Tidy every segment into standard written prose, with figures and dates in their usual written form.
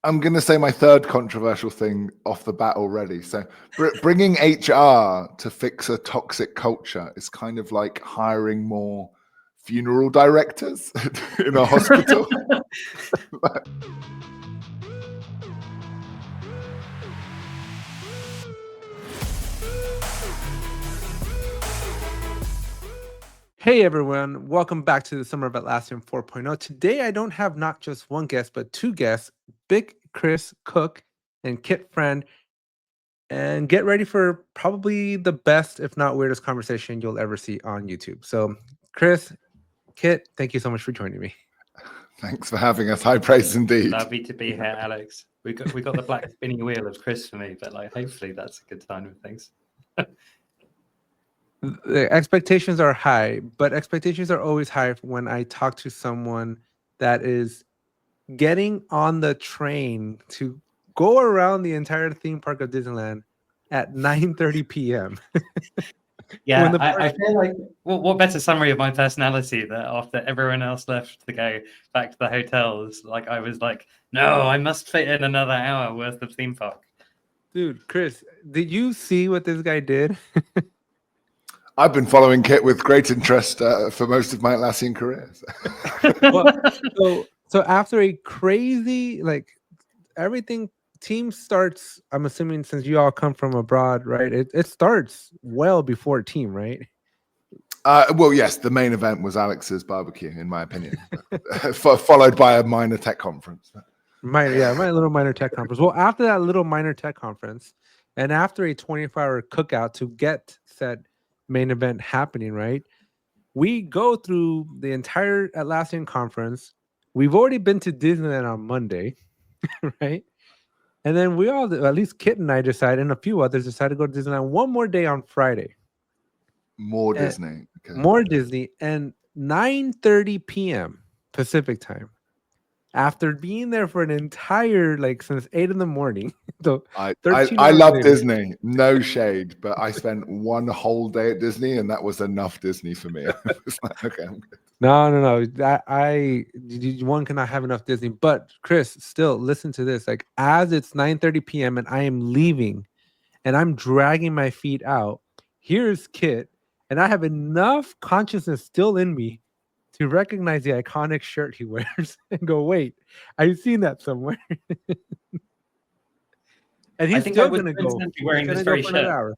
I'm going to say my third controversial thing off the bat already. So bringing HR to fix a toxic culture is kind of like hiring more funeral directors in a hospital. Hey everyone, welcome back to the Summer of Atlassian 4.0. Today I don't have not just one guest, but two guests, Big Chris Cooke and Kit Friend. And get ready for probably the best, if not weirdest conversation you'll ever see on YouTube. So Chris, Kit, thank you so much for joining me. Thanks for having us. High praise indeed. Lovely to be here, Alex. We got the black spinning wheel of Chris for me, but like hopefully that's a good sign of things. The expectations are high, but expectations are always high when I talk to someone that is getting on the train to go around the entire theme park of Disneyland at 9:30 p.m. Yeah, I feel like what better summary of my personality that after everyone else left to go back to the hotels, like I was like, no, I must fit in another hour worth of theme park. Dude, Chris, did you see what this guy did? I've been following Kit with great interest for most of my Atlassian career. So after a crazy, like everything, team starts, I'm assuming since you all come from abroad, right? It starts well before team, right? Well, yes, the main event was Alex's barbecue, in my opinion, followed by a minor tech conference. My little minor tech conference. Well, after that little minor tech conference, and after a 24-hour cookout to get said main event happening, right? We go through the entire Atlassian conference. We've already been to Disneyland on Monday, right? And then we all, at least Kit and I decided, and a few others decided to go to Disneyland one more day on Friday. More Disney. Okay. More Disney. And 9:30 p.m. Pacific time. After being there for an entire, like, since 8 in the morning. So I love Disney, no shade, but I spent one whole day at Disney and that was enough Disney for me. It's like, okay, I'm good. No. One cannot have enough Disney. But Chris, still listen to this. Like, as it's 9:30 p.m. and I am leaving and I'm dragging my feet out, here's Kit, and I have enough consciousness still in me to recognize the iconic shirt he wears and go, wait, I've seen that somewhere. And he's still going to go. Wearing this very shirt.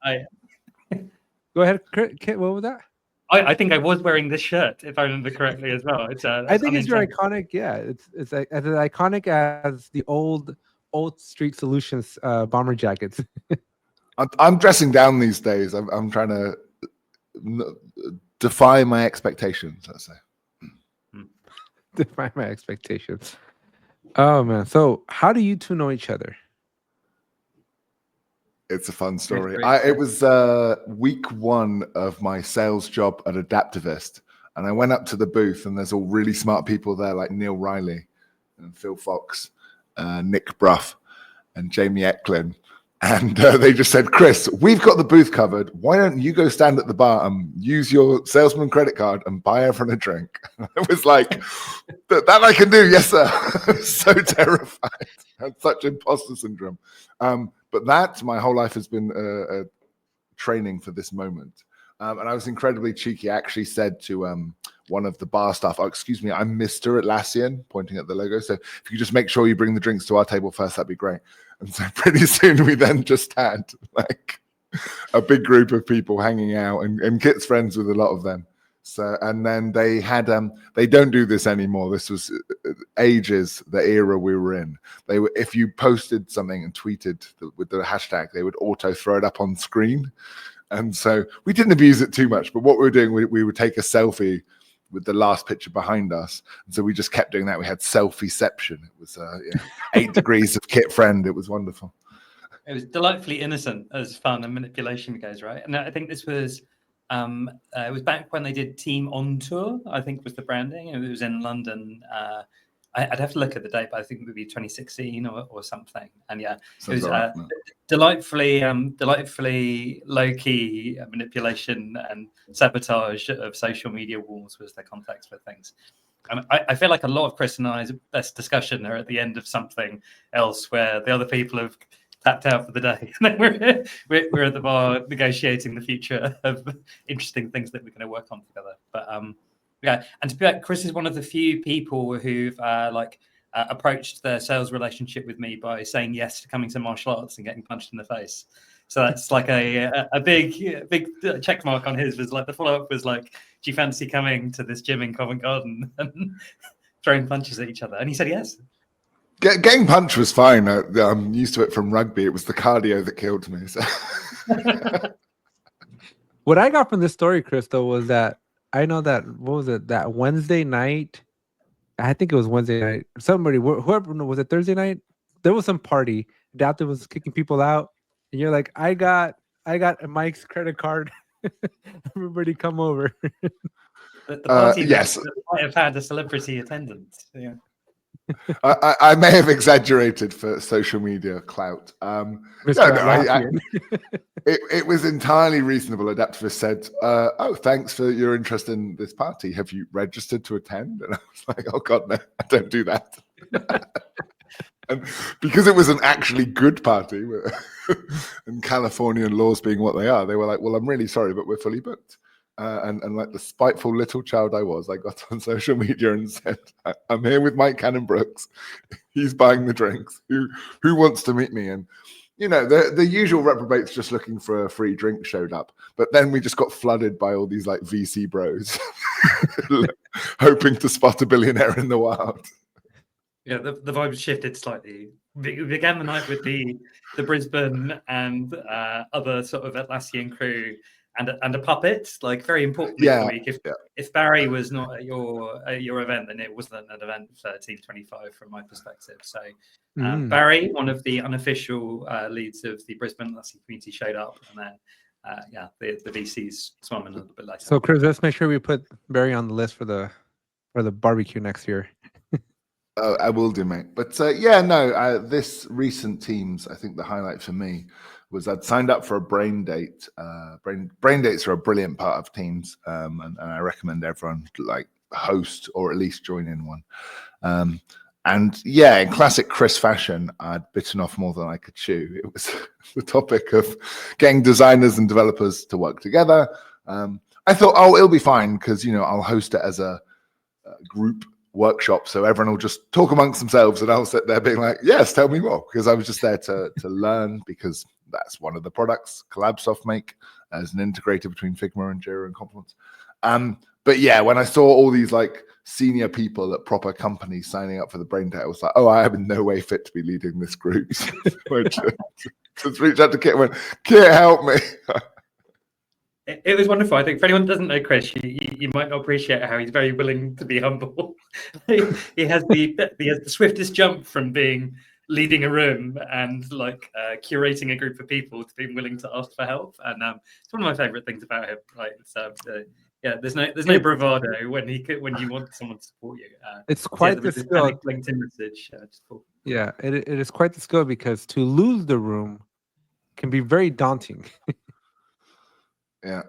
Go ahead, Kit. What was that? I think I was wearing this shirt, if I remember correctly, as well. I think it's your iconic. Yeah, it's as iconic as the old Street Solutions bomber jackets. I'm dressing down these days. I'm trying to defy my expectations. Let's say. Define my expectations. Oh man! So how do you two know each other? It's a fun story. It was week one of my sales job at Adaptivist, and I went up to the booth, and there's all really smart people there, like Neil Riley and Phil Fox, Nick Bruff, and Jamie Eklund. And they just said, Chris, we've got the booth covered. Why don't you go stand at the bar and use your salesman credit card and buy everyone a drink? It was like, that I can do. Yes, sir. So terrified. I had such imposter syndrome. But my whole life has been training for this moment. And I was incredibly cheeky. I actually said to one of the bar staff, oh, excuse me, I'm Mr. Atlassian, pointing at the logo. So if you could just make sure you bring the drinks to our table first, that'd be great. And so pretty soon we then just had like a big group of people hanging out, and Kit's friends with a lot of them. So, and then they had, they don't do this anymore. This was ages, the era we were in. They were, if you posted something and tweeted with the hashtag, they would auto throw it up on screen. And so we didn't abuse it too much, but what we were doing, we would take a selfie with the last picture behind us. And so we just kept doing that. We had selfie-ception. It was 8 degrees of Kit Friend. It was wonderful. It was delightfully innocent as fun and manipulation goes, right? And I think this was, it was back when they did Team on Tour, I think was the branding. It was in London. I'd have to look at the date, but I think it would be 2016 or something. And yeah, it was delightfully low-key manipulation and sabotage of social media walls was the context for things. And I feel like a lot of Chris and I's best discussion are at the end of something else where the other people have tapped out for the day. And then we're at the bar negotiating the future of interesting things that we're going to work on together. But yeah, and to be like, Chris is one of the few people who've approached their sales relationship with me by saying yes to coming to martial arts and getting punched in the face. So that's like a big check mark on his. Was like the follow up was like, do you fancy coming to this gym in Covent Garden and throwing punches at each other? And he said yes. Getting punched was fine. I'm used to it from rugby. It was the cardio that killed me. So. What I got from this story, Chris, though, was that I know that that Wednesday night. I think it was Wednesday night. Somebody, whoever, was it Thursday night? There was some party. Adaptive was kicking people out. And you're like, I got Mike's credit card. Everybody come over. The party yes. might have had a celebrity attendance. Yeah. I may have exaggerated for social media clout. It was entirely reasonable. Adaptivist said, "Oh, thanks for your interest in this party. Have you registered to attend?" And I was like, "Oh God, no, I don't do that." And because it was an actually good party, and Californian laws being what they are, they were like, "Well, I'm really sorry, but we're fully booked." And like the spiteful little child I was, I got on social media and said, "I'm here with Mike Cannon-Brooks. He's buying the drinks. Who wants to meet me?" And you know, the usual reprobates just looking for a free drink showed up. But then we just got flooded by all these like VC bros hoping to spot a billionaire in the wild. Yeah, the vibe shifted slightly. We began the night with the Brisbane and other sort of Atlassian crew and a puppet. Like very importantly for me, if Barry was not at your event, then it wasn't an event for Team 25 from my perspective. So Barry, one of the unofficial leads of the Brisbane Atlassian community, showed up, and then the VCs swam in a little bit later. So Chris, let's make sure we put Barry on the list for the barbecue next year. I will do, mate. But this recent Teams, I think the highlight for me was I'd signed up for a brain date. Brain dates are a brilliant part of Teams, and I recommend everyone like host or at least join in one. And yeah, in classic Chris fashion, I'd bitten off more than I could chew. It was the topic of getting designers and developers to work together. I thought, it'll be fine because I'll host it as a group workshop, so everyone will just talk amongst themselves, and I'll sit there being like, "Yes, tell me more," because I was just there to learn, because that's one of the products CollabSoft make as an integrator between Figma and Jira and Confluence. But yeah, when I saw all these like senior people at proper companies signing up for the brain date, I was like, I am in no way fit to be leading this group. So I just reached out to Kit and went, "Kit, help me." It was wonderful. I think for anyone who doesn't know Chris, you might not appreciate how he's very willing to be humble. he has the swiftest jump from being leading a room and like curating a group of people to being willing to ask for help. And it's one of my favorite things about him. Right? There's no bravado when you want someone to support you. It's quite the skill. LinkedIn message. Yeah, it is quite the skill, because to lose the room can be very daunting. Yeah.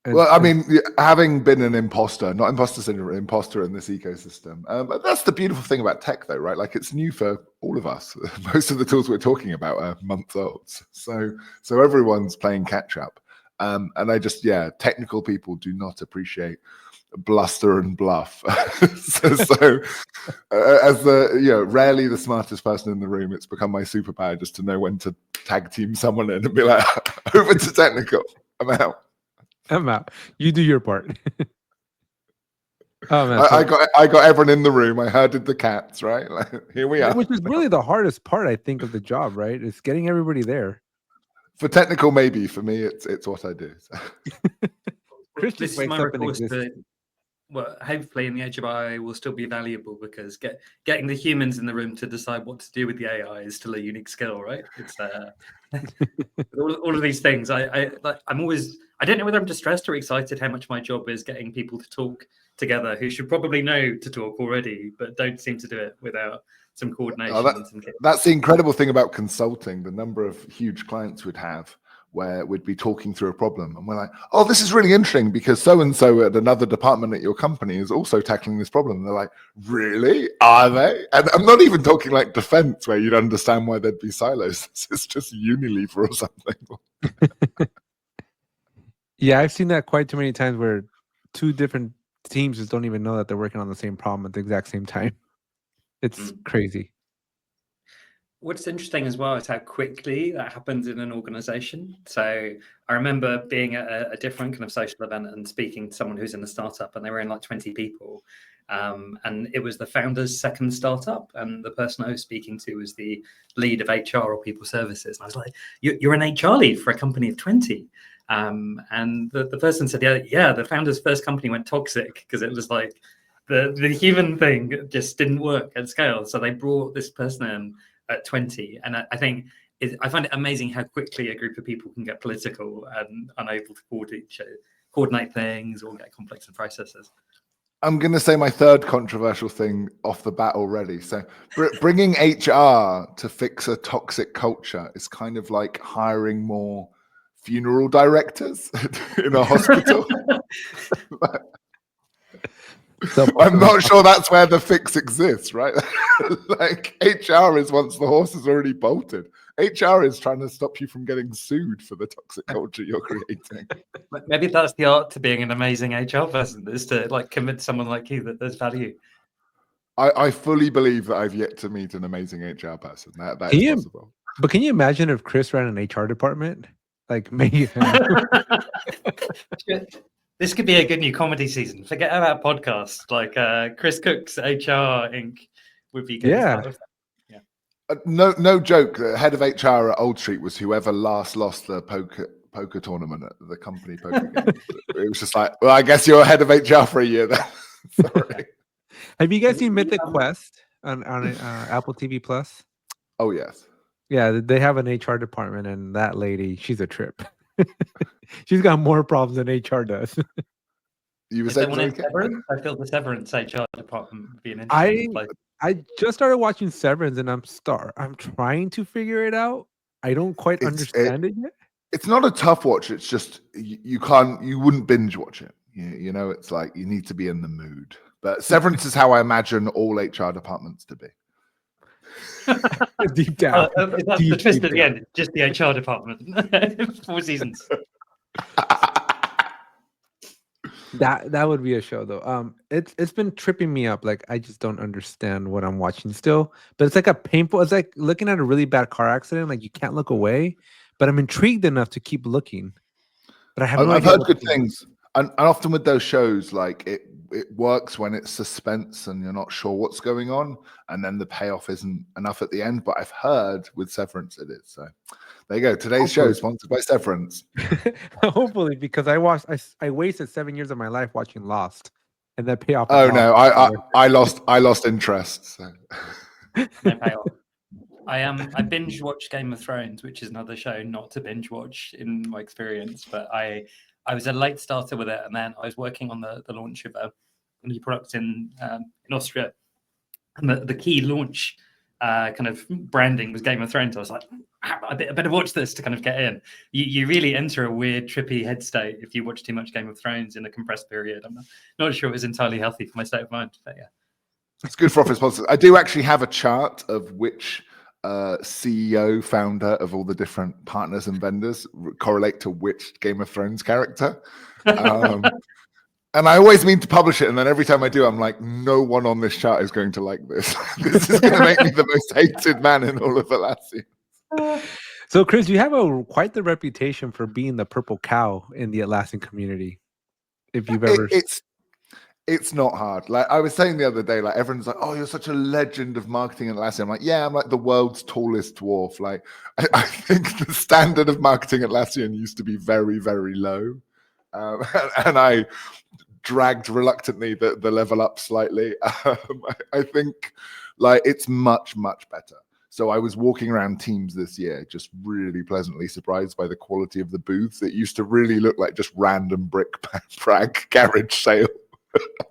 Well, I mean, having been an imposter, not imposter syndrome, imposter in this ecosystem. But that's the beautiful thing about tech, though, right? Like, it's new for all of us. Most of the tools we're talking about are months old. So everyone's playing catch up. And technical people do not appreciate bluster and bluff. As rarely the smartest person in the room, it's become my superpower just to know when to tag team someone in and be like, "Over to technical. I'm out. You do your part." Oh man, I got everyone in the room. I herded the cats, right? Like, here we are. Which is really the hardest part, I think, of the job, right? It's getting everybody there. For technical, maybe. For me, it's what I do. So. Chris just wakes up and exists. Well, hopefully in the age of AI will still be valuable, because getting the humans in the room to decide what to do with the AI is still a unique skill, right? It's all of these things. I'm always, I don't know whether I'm distressed or excited how much my job is getting people to talk together who should probably know to talk already, but don't seem to do it without some coordination. That's the incredible thing about consulting. The number of huge clients we'd have where we'd be talking through a problem and we're like, oh, this is really interesting because so-and-so at another department at your company is also tackling this problem. And they're like, really? Are they? And I'm not even talking like defense where you'd understand why there'd be silos. It's just Unilever or something. Yeah, I've seen that quite too many times where two different teams just don't even know that they're working on the same problem at the exact same time. It's crazy. What's interesting as well is how quickly that happens in an organization. So I remember being at a different kind of social event and speaking to someone who's in a startup, and they were in like 20 people. And it was the founder's second startup. And the person I was speaking to was the lead of HR or people services. And I was like, you're an HR lead for a company of 20. And the person said, yeah, the founder's first company went toxic because it was like the human thing just didn't work at scale. So they brought this person in at 20, and I think I find it amazing how quickly a group of people can get political and unable to coordinate things or get complex in processes. I'm going to say my third controversial thing off the bat already. So bringing HR to fix a toxic culture is kind of like hiring more funeral directors in a hospital. I'm not sure that's where the fix exists, right? Like HR is once the horse is already bolted. HR is trying to stop you from getting sued for the toxic culture you're creating. Maybe that's the art to being an amazing HR person, is to like convince someone like you that there's value. I fully believe that I've yet to meet an amazing HR person. That is possible. But can you imagine if Chris ran an HR department? Like maybe. This could be a good new comedy season. Forget about podcasts. Like Chris Cooke's HR Inc. would be good. Yeah. No joke. The head of HR at Old Street was whoever last lost the poker tournament at the company poker game. It was just like, well, I guess you're head of HR for a year then. Sorry. Have you guys seen Mythic Quest on Apple TV Plus? Oh yes. Yeah, they have an HR department, and that lady, she's a trip. She's got more problems than HR does. You were saying Severance? I feel the Severance HR department would be an interesting place. I just started watching Severance, and I'm trying to figure it out. I don't quite understand it yet. It's not a tough watch. It's just you wouldn't binge watch it. You know, it's like you need to be in the mood. But Severance is how I imagine all HR departments to be. Deep down. That's the twist at the end. Just the HR department. 4 seasons. That would be a show though. It's been tripping me up. Like I just don't understand what I'm watching still. But it's like a painful. It's like looking at a really bad car accident. Like you can't look away. But I'm intrigued enough to keep looking. But I have no idea. I've heard good things. And often with those shows, like it works when it's suspense and you're not sure what's going on, and then the payoff isn't enough at the end. But I've heard with Severance it is. So there you go. Today's show is sponsored by Severance. Hopefully, because I wasted 7 years of my life watching Lost, and that payoff. Oh no, I lost interest. So. No payoff. I binge watch Game of Thrones, which is another show not to binge watch in my experience, but I was a late starter with it, and then I was working on the launch of a new product in Austria, and the key launch kind of branding was Game of Thrones. I was like, I better watch this to kind of get in. You really enter a weird, trippy head state if you watch too much Game of Thrones in a compressed period. I'm not sure it was entirely healthy for my state of mind, but yeah. It's good for office sponsors. I do actually have a chart of which CEO, founder of all the different partners and vendors correlate to which Game of Thrones character. And I always mean to publish it, and then every time I do, I'm like, no one on this chart is going to like this. This is going to make me the most hated man in all of Atlassian. So, Chris, you have quite the reputation for being the purple cow in the Atlassian community. If you've ever, it's not hard. Like I was saying the other day, like everyone's like, "Oh, you're such a legend of marketing at Atlassian." I'm like, "Yeah, I'm like the world's tallest dwarf." Like I think the standard of marketing at Atlassian used to be very, very low, and I dragged reluctantly the level up slightly. I think like it's much, much better. So I was walking around Teams this year, just really pleasantly surprised by the quality of the booths. It used to really look like just random brick brag garage sale.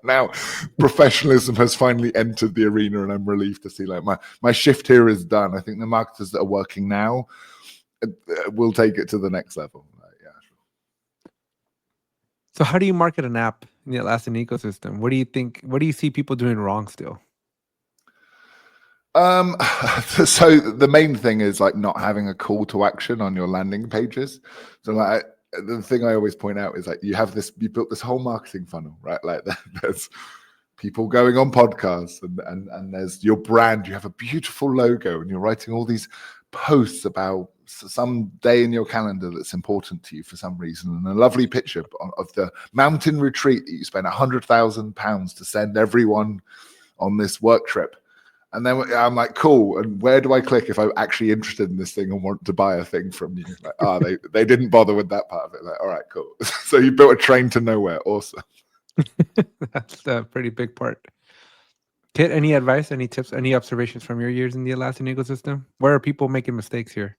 Now professionalism has finally entered the arena, and I'm relieved to see like my shift here is done. I think the marketers that are working now, we'll take it to the next level. Yeah. So how do you market an app in the Atlassian ecosystem? What do you think? What do you see people doing wrong still? So the main thing is like not having a call to action on your landing pages. So like the thing I always point out is like you built this whole marketing funnel, right? Like there's people going on podcasts and there's your brand. You have a beautiful logo and you're writing all these posts about some day in your calendar that's important to you for some reason, and a lovely picture of the mountain retreat that you spent £100,000 to send everyone on this work trip. And then I'm like, cool. And where do I click if I'm actually interested in this thing and want to buy a thing from you? Like, they didn't bother with that part of it. Like, all right, cool. So you built a train to nowhere. Awesome. That's a pretty big part. Kit, any advice, any tips, any observations from your years in the Atlassian ecosystem? Where are people making mistakes here?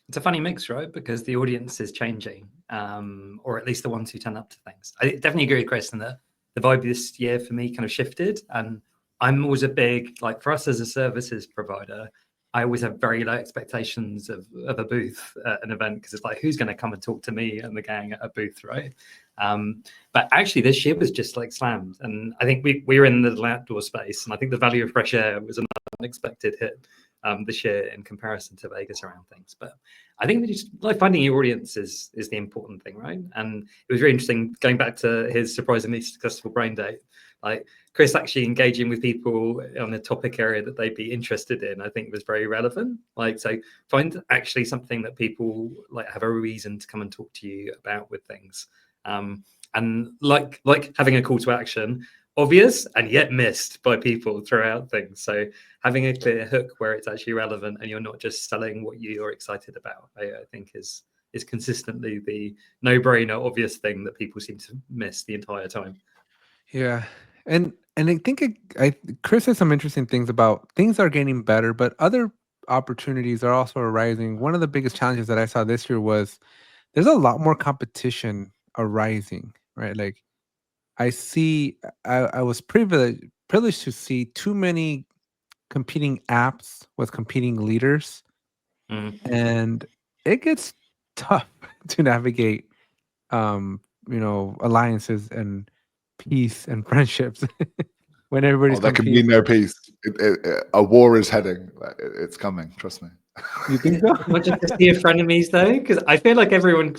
It's a funny mix, right? Because the audience is changing, or at least the ones who turn up to things. I definitely agree with Chris in that the vibe this year for me kind of shifted, and I'm always a big, like for us as a services provider, I always have very low expectations of a booth at an event, because it's like, who's going to come and talk to me and the gang at a booth, right? But actually this year was just like slammed. And I think we were in the outdoor space, and I think the value of fresh air was an unexpected hit this year in comparison to Vegas around things. But I think just like finding your audience is the important thing, right? And it was really interesting going back to his surprisingly successful brain date. Like Chris actually engaging with people on a topic area that they'd be interested in, I think was very relevant. Like, so find actually something that people like have a reason to come and talk to you about with things. And like having a call to action, obvious and yet missed by people throughout things. So having a clear hook where it's actually relevant and you're not just selling what you're excited about, I think is consistently the no-brainer obvious thing that people seem to miss the entire time. Yeah. And I think Chris has some interesting things about things are getting better, but other opportunities are also arising. One of the biggest challenges that I saw this year was there's a lot more competition arising, right? Like I was privileged to see too many competing apps with competing leaders, and it gets tough to navigate, alliances and peace and friendships when everybody's there can competing. be no peace. A war is heading. It's coming. Trust me. You think so? Not just to see frenemies though, because I feel like everyone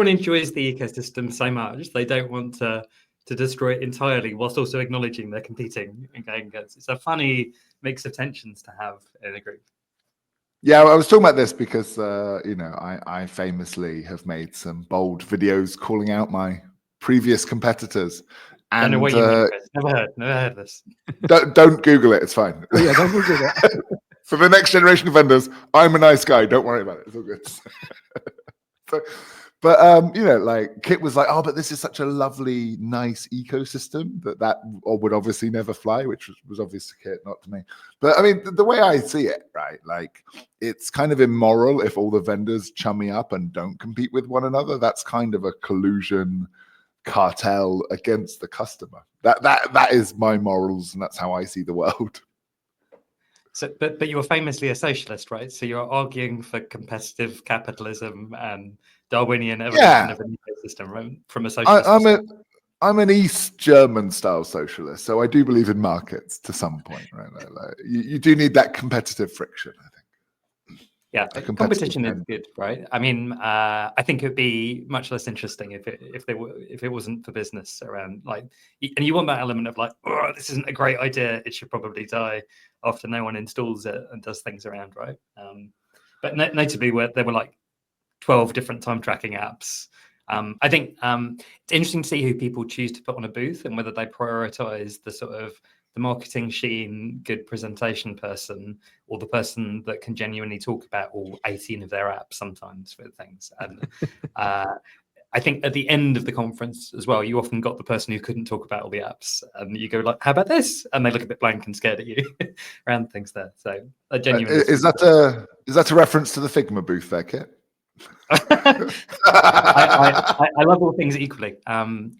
enjoys the ecosystem so much they don't want to destroy it entirely, whilst also acknowledging they're competing and going against. It's a funny mix of tensions to have in a group. Yeah, I was talking about this because I famously have made some bold videos calling out my previous competitors. And I don't know what you mean, Chris. Never heard this. Don't Google it. It's fine. Yeah, don't Google that. For the next generation of vendors, I'm a nice guy. Don't worry about it. It's all good. But like Kit was like, oh, but this is such a lovely, nice ecosystem that would obviously never fly, which was obvious to Kit, not to me. But I mean, the way I see it, right? Like, it's kind of immoral if all the vendors chummy up and don't compete with one another. That's kind of a collusion cartel against the customer. That is my morals, and that's how I see the world. So, but you were famously a socialist, right? So you're arguing for competitive capitalism and Darwinian evolution of an ecosystem, right? From a socialist. I'm an East German style socialist, so I do believe in markets to some point, right? Like, you do need that competitive friction, I think. Yeah, competition is good, right? I mean, I think it would be much less interesting if it wasn't for business around, like, and you want that element of like, oh, this isn't a great idea, it should probably die after no one installs it and does things around, right? But notably, where there were like 12 different time tracking apps. I think it's interesting to see who people choose to put on a booth and whether they prioritize the sort of the marketing sheen, good presentation person, or the person that can genuinely talk about all 18 of their apps sometimes with things. And I think at the end of the conference as well, you often got the person who couldn't talk about all the apps, and you go like, "How about this?" And they look a bit blank and scared at you around things there. So a genuine. Is that a reference to the Figma booth there, Kit? I love all things equally.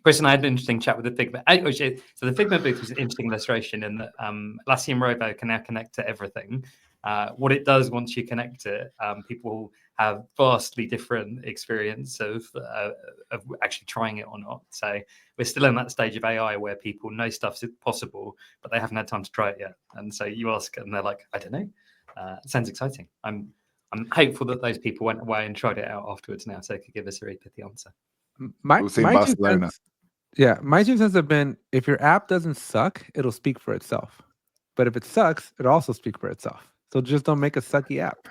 Chris and I had an interesting chat with the Figma. So the Figma booth was an interesting illustration in that Atlassian Rovo can now connect to everything. What it does once you connect it, people have vastly different experience of actually trying it or not. So we're still in that stage of AI where people know stuff's possible, but they haven't had time to try it yet. And so you ask, and they're like, I don't know. It sounds exciting. I'm hopeful that those people went away and tried it out afterwards now, so they could give us a really pithy answer. We'll see in Barcelona. My 2 cents have been, if your app doesn't suck, it'll speak for itself. But if it sucks, it'll also speak for itself. So just don't make a sucky app.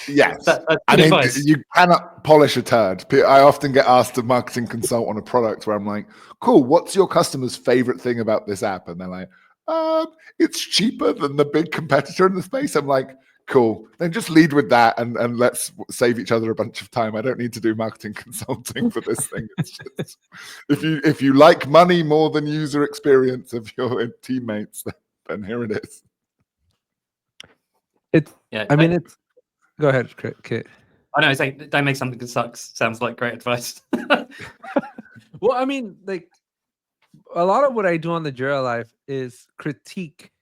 Yes. I mean, you cannot polish a turd. I often get asked to marketing consult on a product where I'm like, cool, what's your customer's favorite thing about this app? And they're like, it's cheaper than the big competitor in the space. I'm like, cool, then just lead with that and let's save each other a bunch of time. I don't need to do marketing consulting for this thing. It's just, if you like money more than user experience of your teammates, then here it is. Go ahead, Kit. I know, it's like, don't make something that sucks. Sounds like great advice. Well, I mean, like, a lot of what I do on the Jira Life is critique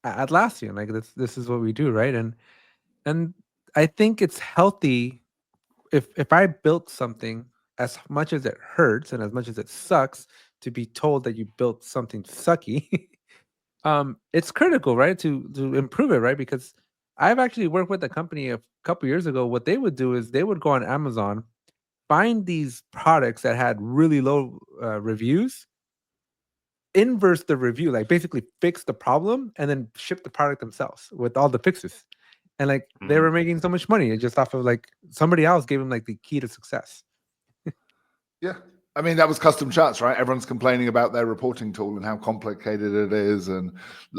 Atlassian. Like, this is what we do, right? And I think it's healthy if I built something, as much as it hurts and as much as it sucks to be told that you built something sucky, it's critical, right? To improve it, right? Because I've actually worked with a company a couple years ago. What they would do is they would go on Amazon, find these products that had really low reviews, inverse the review, like basically fix the problem, and then ship the product themselves with all the fixes. And like they were making so much money just off of like somebody else gave them like the key to success. Yeah. I mean, that was custom charts, right? Everyone's complaining about their reporting tool and how complicated it is and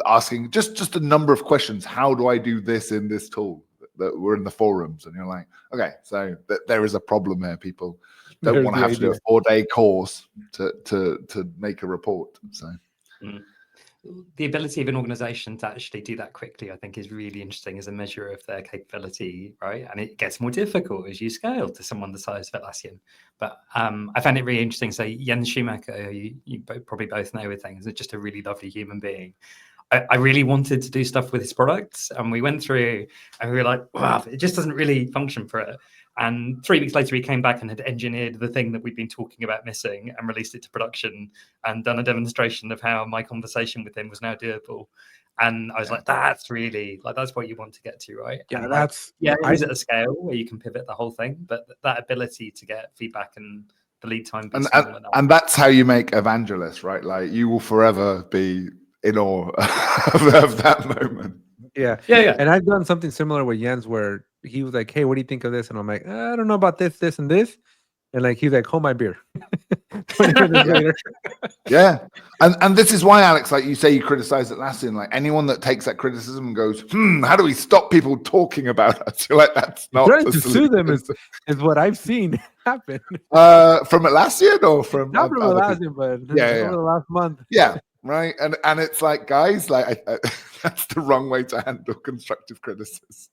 asking just a number of questions. How do I do this in this tool? That we're in the forums, and you're like, okay, so there is a problem here. People don't want to have to do a 4-day course to make a report. So the ability of an organization to actually do that quickly, I think, is really interesting as a measure of their capability, right? And it gets more difficult as you scale to someone the size of Atlassian. But I found it really interesting. So Jens Schumacher, who you probably both know with things, is just a really lovely human being. I really wanted to do stuff with his products, and we went through and we were like, wow, it just doesn't really function for it. And 3 weeks later, he came back and had engineered the thing that we'd been talking about missing and released it to production and done a demonstration of how my conversation with him was now doable. And I was like, that's really, like, that's what you want to get to, right? Yeah, and that's... It is at a scale where you can pivot the whole thing, but that ability to get feedback and the lead time. And that's how you make evangelists, right? Like, you will forever be in awe of that moment. Yeah. And I've done something similar with Jens where he was like, hey, what do you think of this? And I'm like, I don't know about this, and this. And like, he's like, hold my beer. 20 minutes later. Yeah. And this is why, Alex, like you say, you criticize Atlassian. Like, anyone that takes that criticism and goes, how do we stop people talking about us? You're like, that's not trying to sue them is what I've seen happen. From Atlassian or from not from Atlassian, but over the last month. Yeah. Right. And it's like, guys, like that's the wrong way to handle constructive criticism.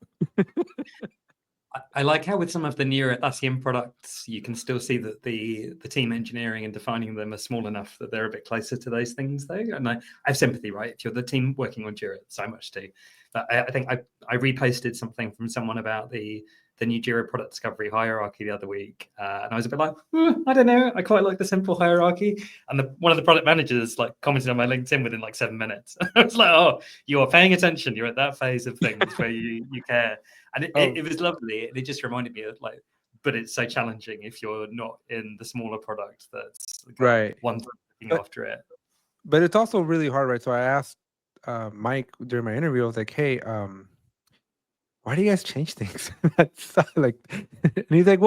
I like how with some of the newer Atlassian products, you can still see that the team engineering and defining them are small enough that they're a bit closer to those things, though. And I have sympathy, right? If you're the team working on Jira, so much too. But I think I reposted something from someone about the new Jira product discovery hierarchy the other week. And I was a bit like, I don't know. I quite like the simple hierarchy. And one of the product managers like commented on my LinkedIn within like 7 minutes. I was like, oh, you are paying attention. You're at that phase of things where you care. And it was lovely. It just reminded me of like, but it's so challenging if you're not in the smaller product that's right. one looking after it. But it's also really hard, right? So I asked Mike during my interview, I was like, hey, why do you guys change things? Like, and he's like,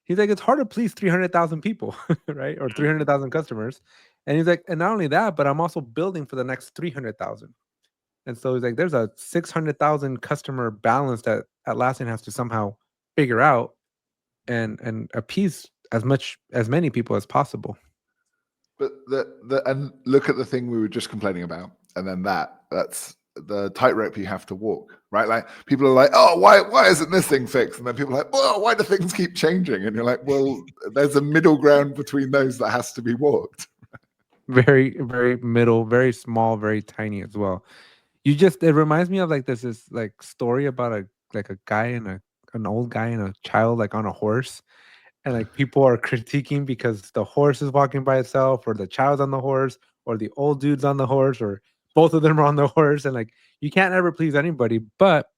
it's hard to please 300,000 people, right? Or 300,000 customers. And he's like, and not only that, but I'm also building for the next 300,000. And so he's like, there's a 600,000 customer balance that Atlassian has to somehow figure out and appease as many people as possible. But and look at the thing we were just complaining about, and then that's the tightrope you have to walk, right? Like, people are like, oh, why isn't this thing fixed? And then people are like, well, why do things keep changing? And you're like, well, there's a middle ground between those that has to be walked. Very, very middle, very small, very tiny as well. it reminds me of like this like story about a guy and an old guy and a child like on a horse, and like people are critiquing because the horse is walking by itself, or the child's on the horse, or the old dude's on the horse, or both of them are on the horse, and like you can't ever please anybody. But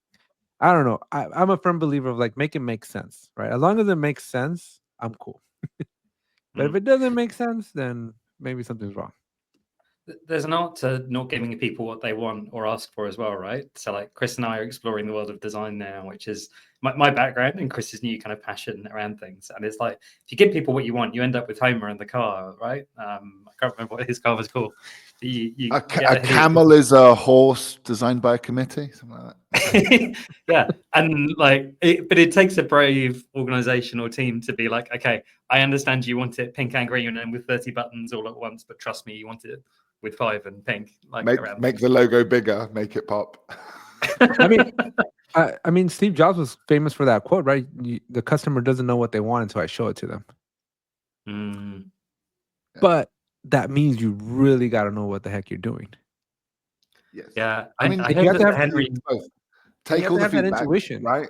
I don't know. I'm a firm believer of like make it make sense, right? As long as it makes sense, I'm cool. But if it doesn't make sense, then maybe something's wrong. There's an art to not giving people what they want or ask for as well, right? So like Chris and I are exploring the world of design now, which is my background and Chris's new kind of passion around things. And it's like, if you give people what you want, you end up with Homer in the car, right? I can't remember what his car was called. A camel is a horse designed by a committee, something like that. Yeah. And like, but it takes a brave organization or team to be like, okay, I understand you want it pink and green and with 30 buttons all at once, but trust me, you want it with 5 and pink. Like make the logo bigger, make it pop. I mean, Steve Jobs was famous for that quote, right? The customer doesn't know what they want until I show it to them. But that means you really got to know what the heck you're doing. Yes. Yeah. I mean, you have to have Henry. Take all the feedback, intuition, right?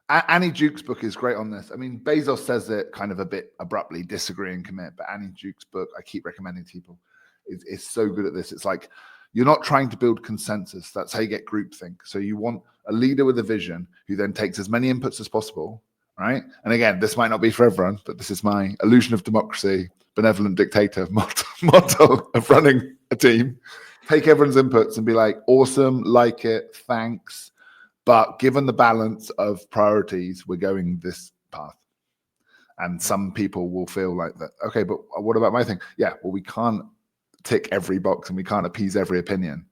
Annie Duke's book is great on this. I mean, Bezos says it kind of a bit abruptly, disagree and commit. But Annie Duke's book, I keep recommending to people, is so good at this. It's like you're not trying to build consensus. That's how you get groupthink. So you want a leader with a vision who then takes as many inputs as possible, right? And again, this might not be for everyone, but this is my illusion of democracy, benevolent dictator motto of running a team. Take everyone's inputs and be like, awesome, like it, thanks. But given the balance of priorities, we're going this path. And some people will feel like that. Okay, but what about my thing? Yeah, well, we can't tick every box and we can't appease every opinion.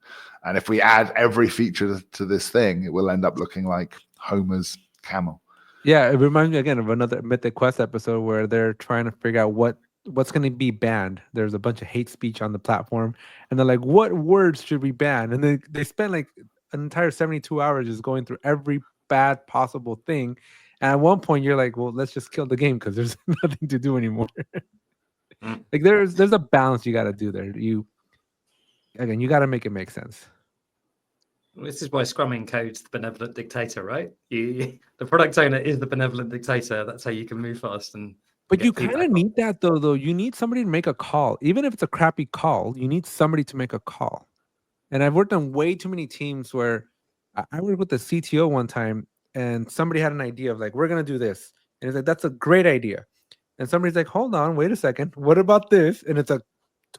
And if we add every feature to this thing, it will end up looking like Homer's camel. Yeah, it reminds me again of another Mythic Quest episode where they're trying to figure out what's going to be banned. There's a bunch of hate speech on the platform, and they're like, what words should we ban? And they spend like an entire 72 hours just going through every bad possible thing. And at one point, you're like, well, let's just kill the game because there's nothing to do anymore. Like there's a balance you got to do there. You got to make it make sense. This is why Scrum encodes the benevolent dictator, right? The product owner is the benevolent dictator. That's how you can move fast. But you kind of need that though. You need somebody to make a call. Even if it's a crappy call, you need somebody to make a call. And I've worked on way too many teams where I worked with the CTO one time and somebody had an idea of like, we're going to do this. And it's like, that's a great idea. And somebody's like, hold on, wait a second. What about this? And it's a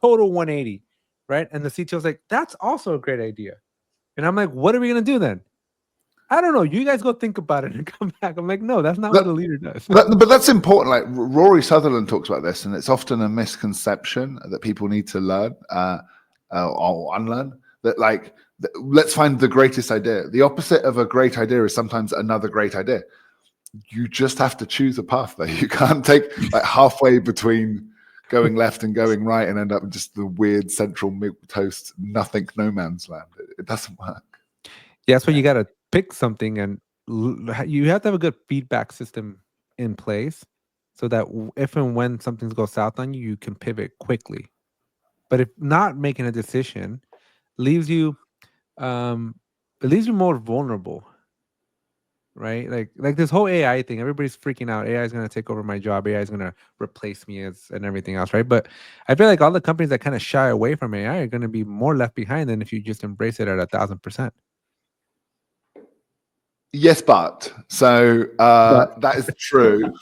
total 180, right? And the CTO's like, that's also a great idea. And I'm like, what are we going to do then? I don't know. You guys go think about it and come back. I'm like, no, that's not what a leader does. But that's important. Like Rory Sutherland talks about this, and it's often a misconception that people need to learn or unlearn. That like, let's find the greatest idea. The opposite of a great idea is sometimes another great idea. You just have to choose a path there. You can't take like halfway between going left and going right and end up in just the weird central milk toast, nothing, no man's land. It doesn't work. Yeah, that's why you got to pick something, and you have to have a good feedback system in place so that if and when something goes south on you, you can pivot quickly. But if not making a decision leaves you more vulnerable, right? Like this whole AI thing, everybody's freaking out. AI is going to take over my job. AI is going to replace me and everything else, right? But I feel like all the companies that kind of shy away from AI are going to be more left behind than if you just embrace it at 1,000%. Yes, but that is true.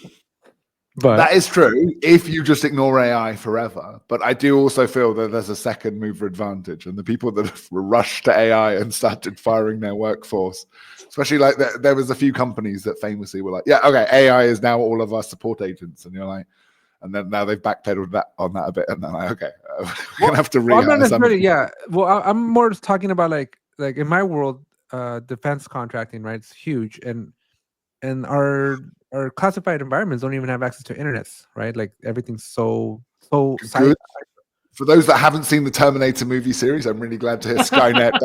But that is true if you just ignore AI forever. But I do also feel that there's a second mover advantage, and the people that have rushed to AI and started firing their workforce, especially like there was a few companies that famously were like, yeah, okay, AI is now all of our support agents, and you're like, and then now they've backpedaled on that a bit, and then like, okay, we're gonna have to rehire somebody. Yeah, well, I'm more just talking about like in my world, defense contracting, right? It's huge, and our classified environments don't even have access to internets, right? Like everything's so good. For those that haven't seen the Terminator movie series, I'm really glad to hear Skynet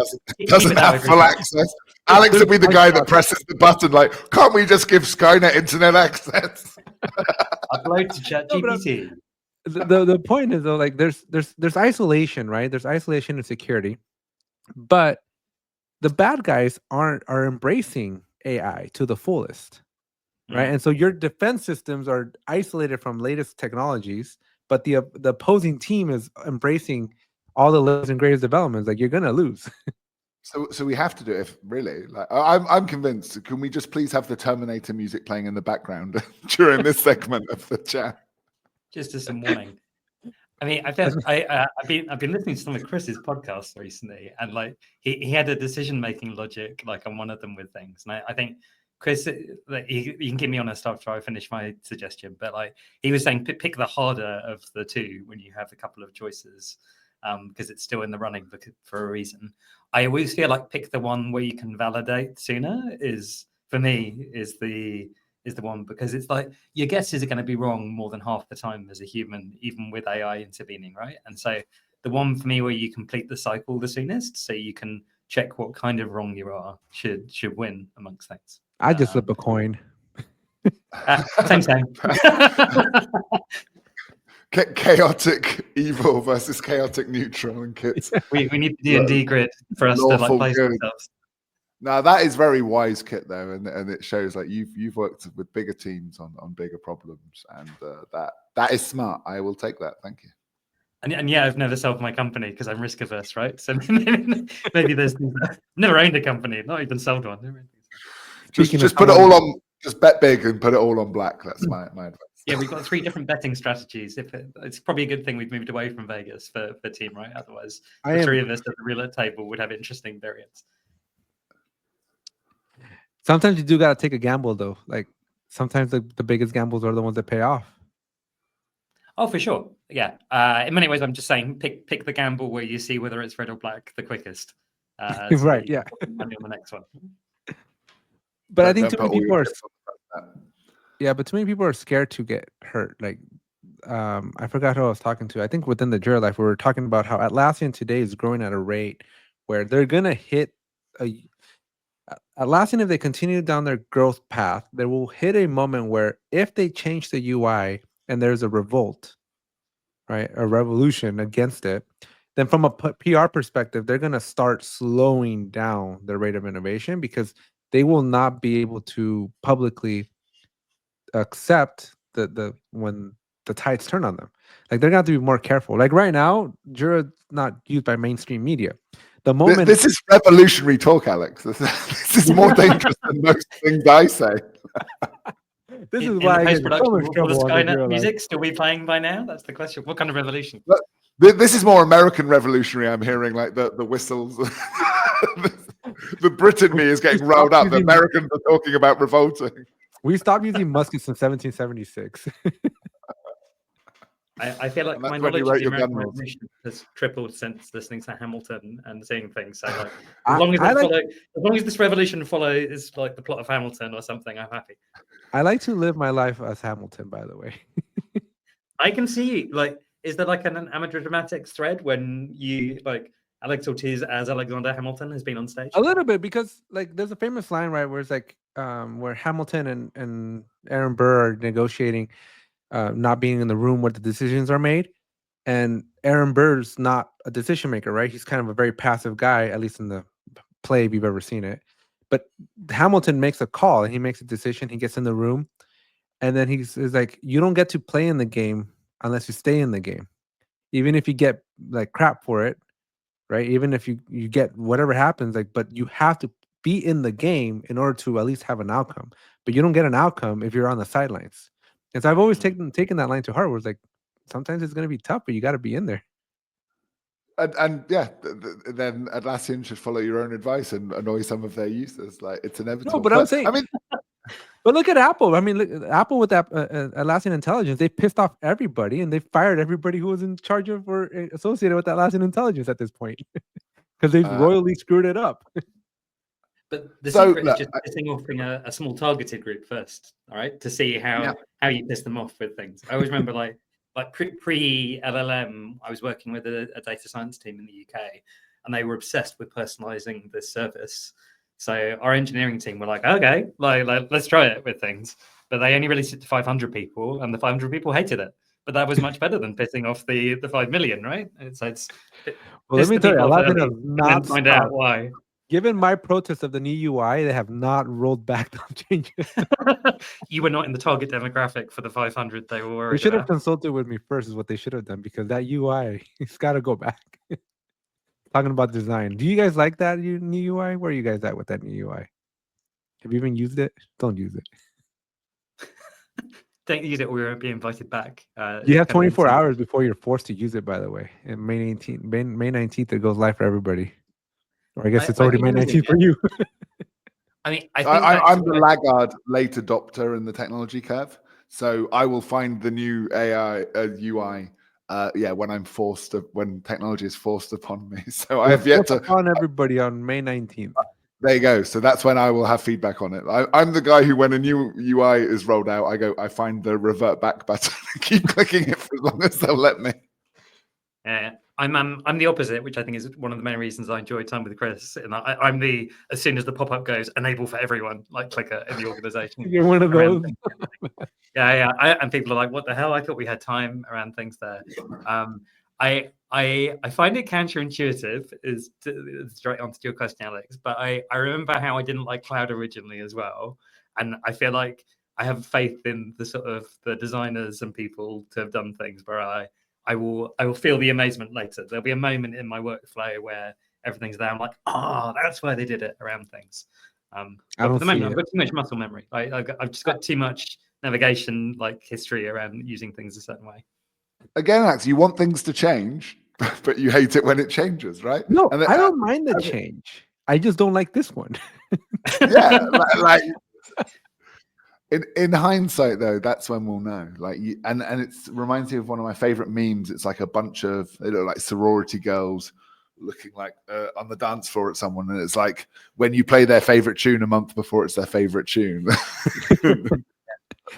doesn't have full access. Alex will be the guy that presses the button like, can't we just give Skynet internet access? Upload to ChatGPT. The point is though, like there's isolation, right? There's isolation and security, but the bad guys are embracing AI to the fullest, right? And so your defense systems are isolated from latest technologies, but the opposing team is embracing all the latest and greatest developments. Like, you're gonna lose. So we have to do it, really. Like, I'm convinced. Can we just please have the Terminator music playing in the background during this segment of the chat? Just as some warning. I mean, I've been listening to some of Chris's podcasts recently, and like he had a decision making logic like on one of them with things, and I think Chris, like, you can keep me honest after I finish my suggestion, but like he was saying, pick the harder of the two when you have a couple of choices, because it's still in the running for a reason. I always feel like pick the one where you can validate sooner is, for me, is the one, because it's like your guesses are going to be wrong more than half the time as a human, even with AI intervening, right? And so the one for me where you complete the cycle the soonest, so you can check what kind of wrong you are, should win amongst things. I just flip a coin. Same. Chaotic evil versus chaotic neutral and kits. We need the D&D grid for us to like place ourselves. Now that is very wise, Kit, though, and it shows like you've worked with bigger teams on bigger problems, and that is smart. I will take that. Thank you. And yeah, I've never sold my company because I'm risk averse, right? So maybe there's never owned a company, not even sold one. Just put it all on. Just bet big and put it all on black. That's my advice. Yeah, we've got 3 different betting strategies. It's probably a good thing we've moved away from Vegas for team, right? Otherwise, the 3 of us at the roulette table would have interesting variants. Sometimes you do got to take a gamble, though. Like, sometimes the biggest gambles are the ones that pay off. Oh, for sure. Yeah. In many ways, I'm just saying pick the gamble where you see whether it's red or black the quickest. So right. Yeah. Money on the next one. But I think too many people are. Yeah, but too many people are scared to get hurt. Like, I forgot who I was talking to. I think within the Jira Life, we were talking about how Atlassian today is growing at a rate where they're gonna hit Atlassian, if they continue down their growth path, they will hit a moment where if they change the UI and there's a revolt, right, a revolution against it, then from a PR perspective, they're going to start slowing down their rate of innovation because they will not be able to publicly accept the when the tides turn on them. Like, they're going to have to be more careful. Like right now, Jira's not used by mainstream media. The moment this is revolutionary talk, Alex. This is more dangerous than most things I say. This is why I get so much trouble. Will the Skynet music still be playing by now? That's the question. What kind of revolution? This is more American revolutionary. I'm hearing like the whistles. The Brit in me is getting riled up. The Americans are talking about revolting. We stopped using muskets in 1776. I feel like my knowledge of the American Revolution has tripled since listening to Hamilton and seeing things. So, like, as long as this revolution follows like the plot of Hamilton or something, I'm happy. I like to live my life as Hamilton, by the way. I can see, like, is there like an amateur dramatics thread when you like Alex Ortiz as Alexander Hamilton has been on stage? A little bit, because like there's a famous line, right, where it's like where Hamilton and Aaron Burr are negotiating. Not being in the room where the decisions are made, and Aaron Burr's not a decision maker, right? He's kind of a very passive guy, at least in the play if you've ever seen it. But Hamilton makes a call and he makes a decision. He gets in the room, and then he's like, "You don't get to play in the game unless you stay in the game, even if you get like crap for it, right? Even if you get whatever happens, like, but you have to be in the game in order to at least have an outcome. But you don't get an outcome if you're on the sidelines." And so I've always taken that line to heart, where it's like, sometimes it's going to be tough, but you got to be in there. And yeah, then Atlassian should follow your own advice and annoy some of their users. Like, it's inevitable. No, but I'm saying, but look at Apple. I mean, look, Apple with that Atlassian Intelligence, they pissed off everybody and they fired everybody who was in charge of or associated with Atlassian Intelligence at this point because they've royally screwed it up. But the secret is just pissing off a small targeted group first, all right, to see how you piss them off with things. I always remember like pre-LLM, I was working with a data science team in the UK, and they were obsessed with personalizing this service. So our engineering team were like, okay, like let's try it with things. But they only released it to 500 people, and the 500 people hated it. But that was much better than pissing off the 5 million, right? Let me tell you, Atlassian does not find out why. Given my protest of the new UI, they have not rolled back those changes. You were not in the target demographic for the 500 they were They worried should have about. consulted with me first, is what they should have done, because that UI, it's got to go back. Talking about design. Do you guys like that new UI? Where are you guys at with that new UI? Have you even used it? Don't use it. Don't use it or we won't be invited back. You have 24 hours before you're forced to use it, by the way. And May 19th, May 19th, it goes live for everybody. Or I guess it's already May 19th for you. I mean, I think I'm the laggard late adopter in the technology curve. So I will find the new AI UI when technology is forced upon me. So I have yet to on everybody on May 19th. There you go. So that's when I will have feedback on it. I'm the guy who, when a new UI is rolled out, I find the revert back button and keep clicking it for as long as they'll let me. Yeah, I'm the opposite, which I think is one of the main reasons I enjoy time with Chris. And I'm the, as soon as the pop-up goes, enable for everyone, like clicker in the organization. You're one of those. Yeah. And people are like, what the hell? I thought we had time around things there. I find it counterintuitive, is straight answer to your question, Alex. But I remember how I didn't like cloud originally as well, and I feel like I have faith in the sort of the designers and people to have done things where I will feel the amazement later. There'll be a moment in my workflow where everything's there. I'm like, that's why they did it around things. But at the moment, I've got too much muscle memory. I've just got too much navigation history around using things a certain way. Again, Alex, you want things to change, but you hate it when it changes, right? No, I don't mind the change. I just don't like this one. Yeah, like in hindsight, though, that's when we'll know. And it reminds me of one of my favorite memes. It's like a bunch of, they look like sorority girls looking like on the dance floor at someone, and it's like when you play their favorite tune a month before it's their favorite tune.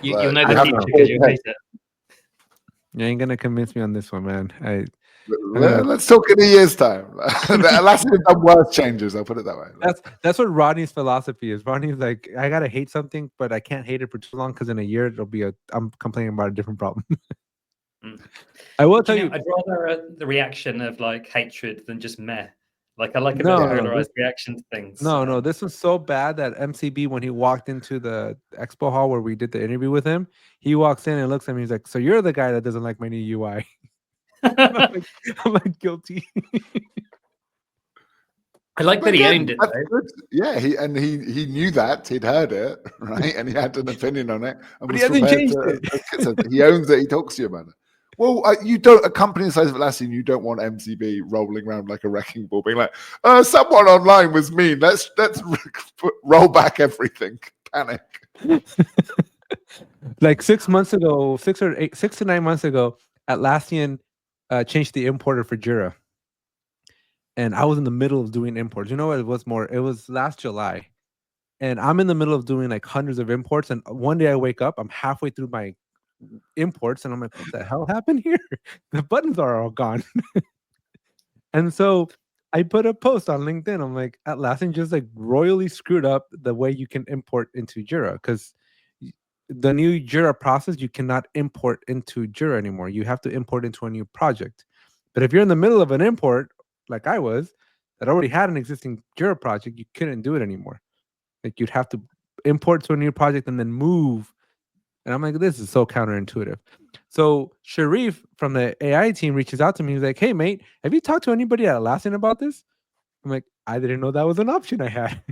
You'll know the future because you hate it. You ain't gonna convince me on this one, man. Let's talk in a year's time. Atlassian have done worse changes. I'll put it that way. That's what Rodney's philosophy is. Rodney's like, I gotta hate something, but I can't hate it for too long because in a year I'm complaining about a different problem. I will tell you, I'd rather the reaction of hatred than just meh. I like a polarized reaction to things. No, this was so bad that MCB, when he walked into the expo hall where we did the interview with him, he walks in and looks at me. He's like, "So you're the guy that doesn't like my new UI?" I'm like, guilty. I like that he owned it. Yeah, he knew that, he'd heard it, right, and he had an opinion on it. But he hasn't changed it. He owns it. He talks to you about it. Well, you don't. A company the size of Atlassian, you don't want MCB rolling around like a wrecking ball, being like, "Someone online was mean. Let's roll back everything." Panic. Like 6 months ago, 6 to 9 months ago, Atlassian changed the importer for Jira, and I was in the middle of doing imports. You know what? It was last July, and I'm in the middle of doing hundreds of imports. And one day I wake up, I'm halfway through my imports, and I'm like, what the hell happened here? The buttons are all gone. And so I put a post on LinkedIn. I'm like, Atlassian just royally screwed up the way you can import into Jira, because the new Jira process, you cannot import into Jira anymore. You have to import into a new project. But if you're in the middle of an import, like I was, that already had an existing Jira project, you couldn't do it anymore. You'd have to import to a new project and then move. And I'm like, this is so counterintuitive. So Sharif from the AI team reaches out to me. He's like, hey, mate, have you talked to anybody at Atlassian about this? I'm like, I didn't know that was an option I had.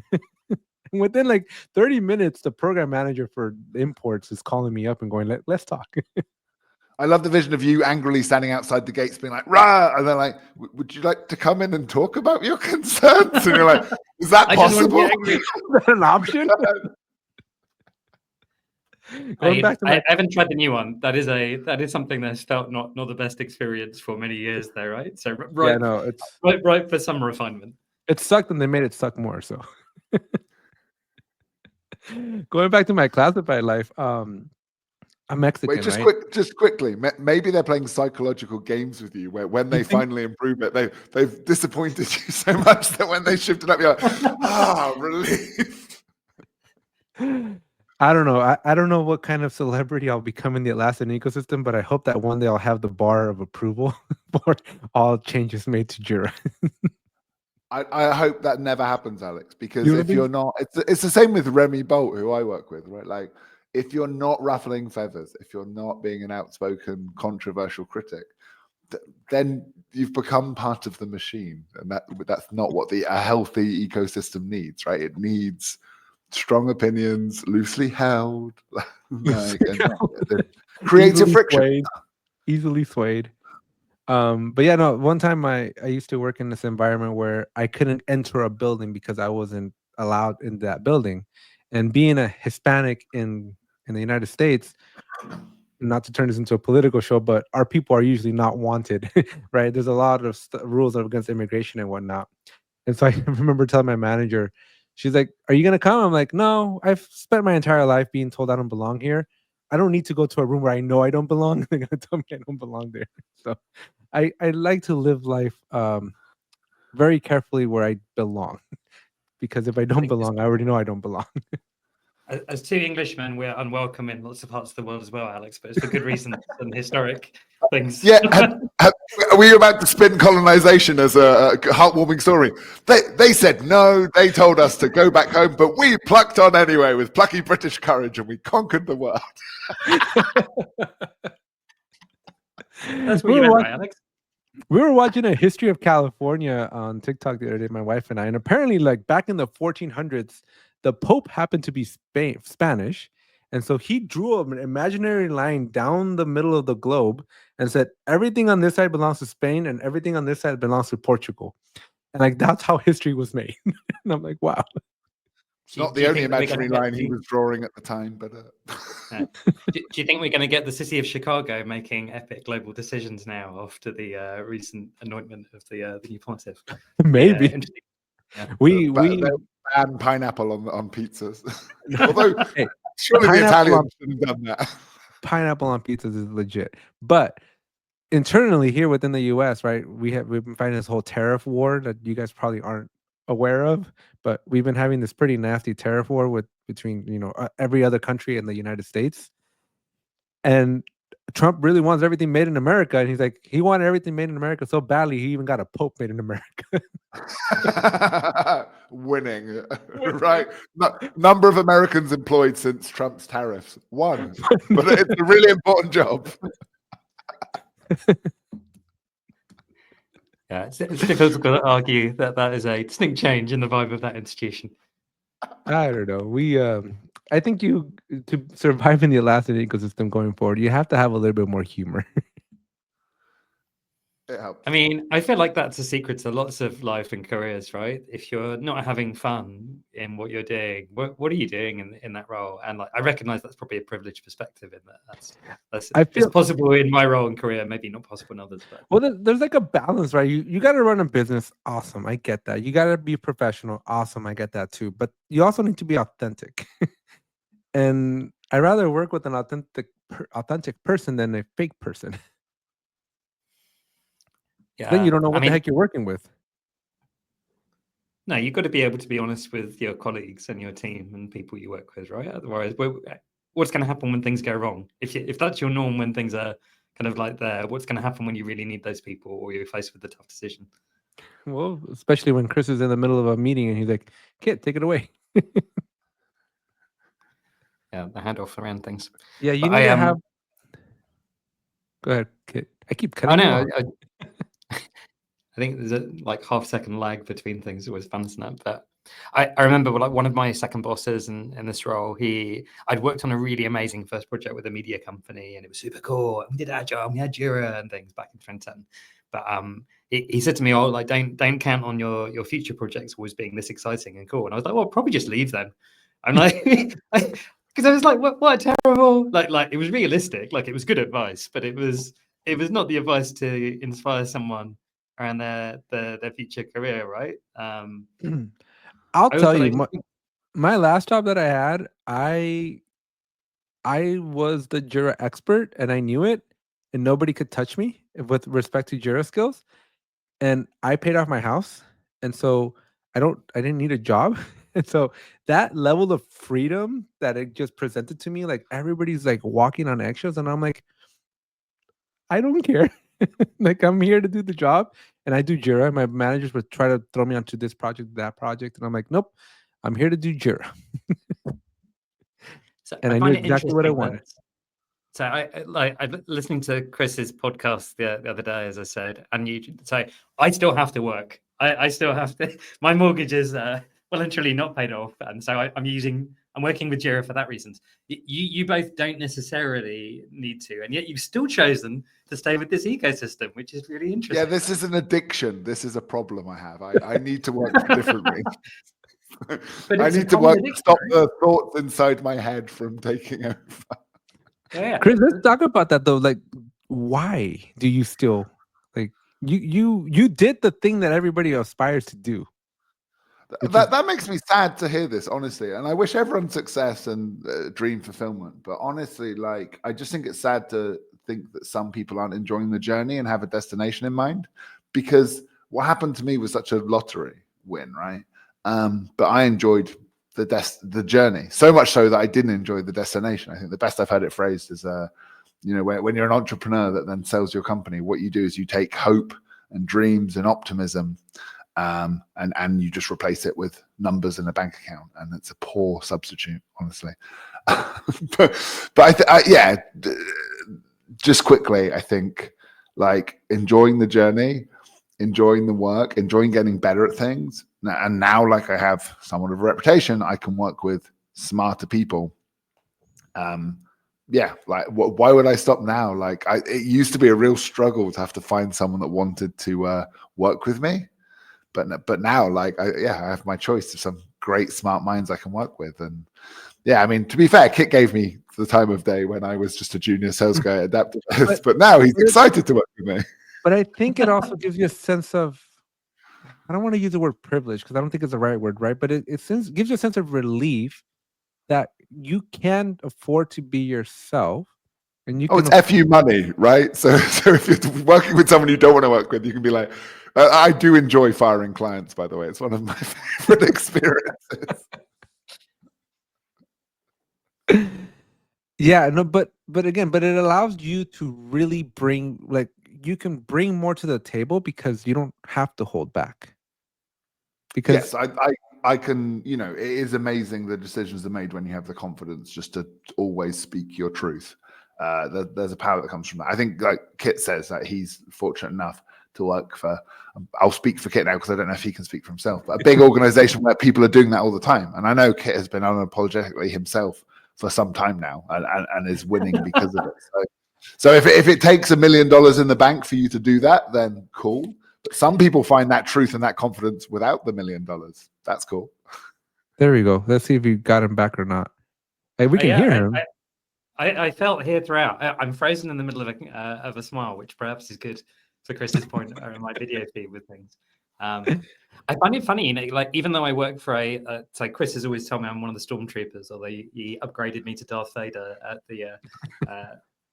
And within 30 minutes, the program manager for imports is calling me up and going, let's talk. I love the vision of you angrily standing outside the gates being like, rah! And they're like, would you like to come in and talk about your concerns? And you're like, is that possible? Is that an option? I haven't tried the new one. That is something that's felt not the best experience for many years there, right? So it's right for some refinement. It sucked, and they made it suck more. So going back to my classified life, I'm Mexican. Wait, just right? quickly. Maybe they're playing psychological games with you, where when they finally improve it, they've disappointed you so much that when they shift it up, you're like, relief. I don't know. I don't know what kind of celebrity I'll become in the Atlassian ecosystem, but I hope that one day I'll have the bar of approval for all changes made to Jira. I hope that never happens, Alex, because You know if what I mean? you're not, it's the same with Remy Bolt, who I work with, right? Like, if you're not ruffling feathers, if you're not being an outspoken, controversial critic, then you've become part of the machine, and that's not what a healthy ecosystem needs, right? It needs strong opinions, loosely held, like, and creative friction. Easily swayed. But yeah, no, one time I used to work in this environment where I couldn't enter a building because I wasn't allowed in that building. And being a Hispanic in the United States, not to turn this into a political show, but our people are usually not wanted, right? There's a lot of rules against immigration and whatnot. And so I remember telling my manager, she's like, "Are you gonna come?" I'm like, "No, I've spent my entire life being told I don't belong here. I don't need to go to a room where I know I don't belong. They're gonna tell me I don't belong there." So I like to live life very carefully where I belong, because if I don't belong, I already know I don't belong. As two Englishmen, we're unwelcome in lots of parts of the world as well, Alex, but it's for good reason and historic things. Yeah, were you about to spin colonization as a heartwarming story? They said no. They told us to go back home, but we plucked on anyway with plucky British courage, and we conquered the world. That's what you meant, right, Alex? We were watching a history of California on TikTok the other day, my wife and I, and apparently, like back in the 1400s, the Pope happened to be Spanish, and so he drew an imaginary line down the middle of the globe and said everything on this side belongs to Spain and everything on this side belongs to Portugal, and like that's how history was made. And I'm like, wow. It's not the only imaginary line he was drawing at the time, but do you think we're going to get the city of Chicago making epic global decisions now after the recent anointment of the new pontiff? Maybe. Yeah. We ban pineapple on pizzas. Although surely the Italians should have done that. Pineapple on pizzas is legit, but internally here within the U.S., right? We've been fighting this whole tariff war that you guys probably aren't aware of, but we've been having this pretty nasty tariff war between every other country and the United States. And Trump really wants everything made in America, and he's like, he wanted everything made in America so badly, he even got a pope made in America. Winning, right? Number of Americans employed since Trump's tariffs, 1, but it's a really important job. Yeah, it's difficult to argue that is a distinct change in the vibe of that institution. I don't know. I think to survive in the Atlassian ecosystem going forward, you have to have a little bit more humor. It helps. I mean, I feel like that's a secret to lots of life and careers, right? If you're not having fun in what you're doing, what are you doing in that role? And like, I recognize that's probably a privileged perspective in that. It's possible in my role and career, maybe not possible in others. But well, there's like a balance, right? You got to run a business, awesome, I get that. You got to be professional, awesome, I get that too. But you also need to be authentic, and I rather work with an authentic person than a fake person. Yeah, then you don't know what the heck you're working with. No, you've got to be able to be honest with your colleagues and your team and people you work with, right? Otherwise, what's going to happen when things go wrong? If that's your norm when things are kind of like there, what's going to happen when you really need those people or you're faced with a tough decision? Well, especially when Chris is in the middle of a meeting and he's like, "Kit, take it away." Yeah, the handoff around things. Yeah, you need to have. Go ahead, Kit. I keep cutting you off. I think there's a like half-second lag between things. It was fun snap, but I remember like one of my second bosses in this role. I'd worked on a really amazing first project with a media company, and it was super cool. We did Agile, we had Jira and things back in 2010. But he said to me, "Oh, like don't count on your future projects always being this exciting and cool." And I was like, "Well, probably just leave then." I'm like, because I was like, "What a terrible!" Like it was realistic, like it was good advice, but it was not the advice to inspire someone around their future career, right? I'll tell you, my last job that I had, I was the Jira expert and I knew it, and nobody could touch me with respect to Jira skills. And I paid off my house, and so I didn't need a job. And so that level of freedom that it just presented to me, like everybody's like walking on eggshells, and I'm like, I don't care. Like I'm here to do the job, and I do Jira. My managers would try to throw me onto this project, that project, and I'm like, nope, I'm here to do Jira. So And I I knew find it exactly what I interesting wanted. So I'm listening to Chris's podcast the other day, as I said, and you say I still have to work. I still have to. My mortgage is well and truly not paid off, and so I'm working with Jira for that reasons. You both don't necessarily need to, and yet you've still chosen to stay with this ecosystem, which is really interesting. Yeah, this is an addiction. This is a problem I have. I need to work differently. But I it's a need to common work addiction, stop right? the thoughts inside my head from taking over. Yeah. Chris, let's talk about that though. Like, why do you still like you did the thing that everybody aspires to do? That makes me sad to hear this, honestly. And I wish everyone success and dream fulfillment. But honestly, like, I just think it's sad to think that some people aren't enjoying the journey and have a destination in mind. Because what happened to me was such a lottery win, right? But I enjoyed the journey so much so that I didn't enjoy the destination. I think the best I've heard it phrased is, when you're an entrepreneur that then sells your company, what you do is you take hope and dreams and optimism, and you just replace it with numbers in a bank account, and it's a poor substitute, honestly. but just quickly, I think, like, enjoying the journey, enjoying the work, enjoying getting better at things, and now, like, I have somewhat of a reputation, I can work with smarter people. Why would I stop now? Like, it used to be a real struggle to have to find someone that wanted to work with me. But now, like, I have my choice of some great smart minds I can work with. And yeah, I mean, to be fair, Kit gave me the time of day when I was just a junior sales guy at Adaptivist, but now he's excited to work with me. But I think it also gives you a sense of, I don't want to use the word privilege because I don't think it's the right word, right? But it gives you a sense of relief that you can afford to be yourself. And you can it's FU money, right? So if you're working with someone you don't want to work with, you can be like, I do enjoy firing clients, by the way. It's one of my favorite experiences. Yeah, no, but again, but it allows you to really bring, like, you can bring more to the table because you don't have to hold back. Because yes, I can, it is amazing the decisions are made when you have the confidence just to always speak your truth. There's a power that comes from that. I think, like Kit says, that he's fortunate enough to work for, I'll speak for Kit now because I don't know if he can speak for himself, but a big organization where people are doing that all the time. And I know Kit has been unapologetically himself for some time now and is winning because of it. So if it takes $1 million in the bank for you to do that, then cool. But some people find that truth and that confidence without the $1 million. That's cool. there we go. Let's see if you got him back or not. Hey, we can hear him. I felt here throughout. I'm frozen in the middle of a smile, which perhaps is good for Chris's point in my video feed with things. I find it funny, like, even though I work for so Chris has always told me I'm one of the stormtroopers, although he upgraded me to Darth Vader at the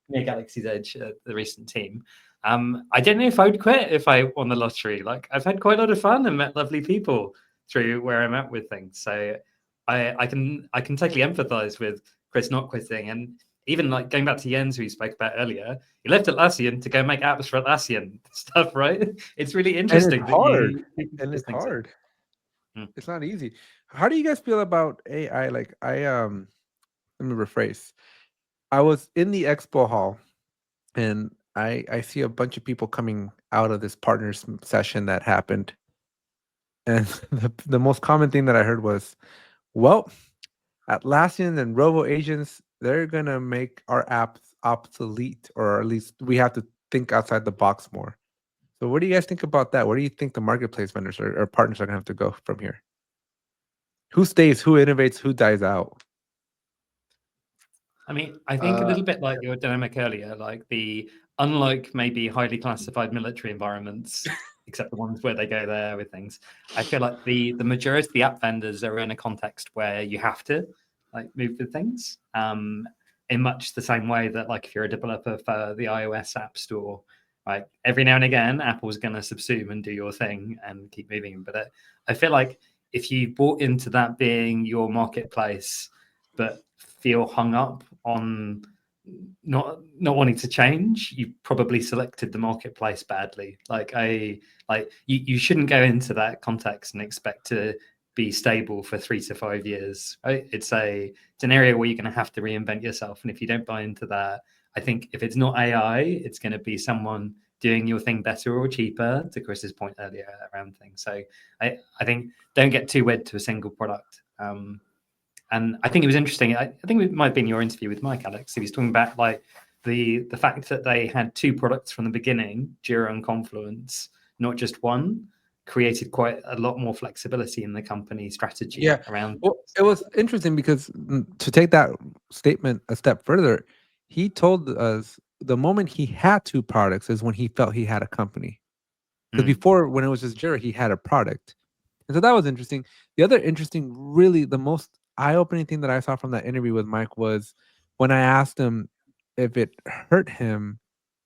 near Galaxy's Edge at the recent team. I don't know if I would quit if I won the lottery. Like, I've had quite a lot of fun and met lovely people through where I'm at with things. So I can totally empathize with Chris not quitting. And even, like, going back to Jens, who we spoke about earlier, he left Atlassian to go make apps for Atlassian stuff, right? It's really interesting. And it's hard. It's hard. Hmm. It's not easy. How do you guys feel about AI? Like, let me rephrase. I was in the expo hall and I see a bunch of people coming out of this partners session that happened. And the most common thing that I heard was, well, Atlassian and robo agents, they're going to make our apps obsolete, or at least we have to think outside the box more. So what do you guys think about that? Where do you think the marketplace vendors or partners are going to have to go from here? Who stays, who innovates, who dies out? I mean, I think a little bit like your dynamic earlier, like unlike maybe highly classified military environments, except the ones where they go there with things, I feel like the majority of the app vendors are in a context where you have to, like, move with things in much the same way that, like, if you're a developer for the iOS app store, right, every now and again, Apple's going to subsume and do your thing and keep moving. But I feel like if you bought into that being your marketplace, but feel hung up on not wanting to change, you probably selected the marketplace badly. You shouldn't go into that context and expect to be stable for 3 to 5 years. Right? It's an area where you're going to have to reinvent yourself, and if you don't buy into that, I think if it's not AI, it's going to be someone doing your thing better or cheaper, to Chris's point earlier around things. So I think don't get too wed to a single product. And I think it was interesting. I think it might have been your interview with Mike, Alex. He was talking about like the fact that they had 2 products from the beginning, Jira and Confluence, not just one, created quite a lot more flexibility in the company strategy around. Well, it was interesting because to take that statement a step further, he told us the moment he had 2 products is when he felt he had a company. Because before, when it was just Jira, he had a product. And so that was interesting. The other interesting, really the most eye-opening thing that I saw from that interview with Mike was when I asked him if it hurt him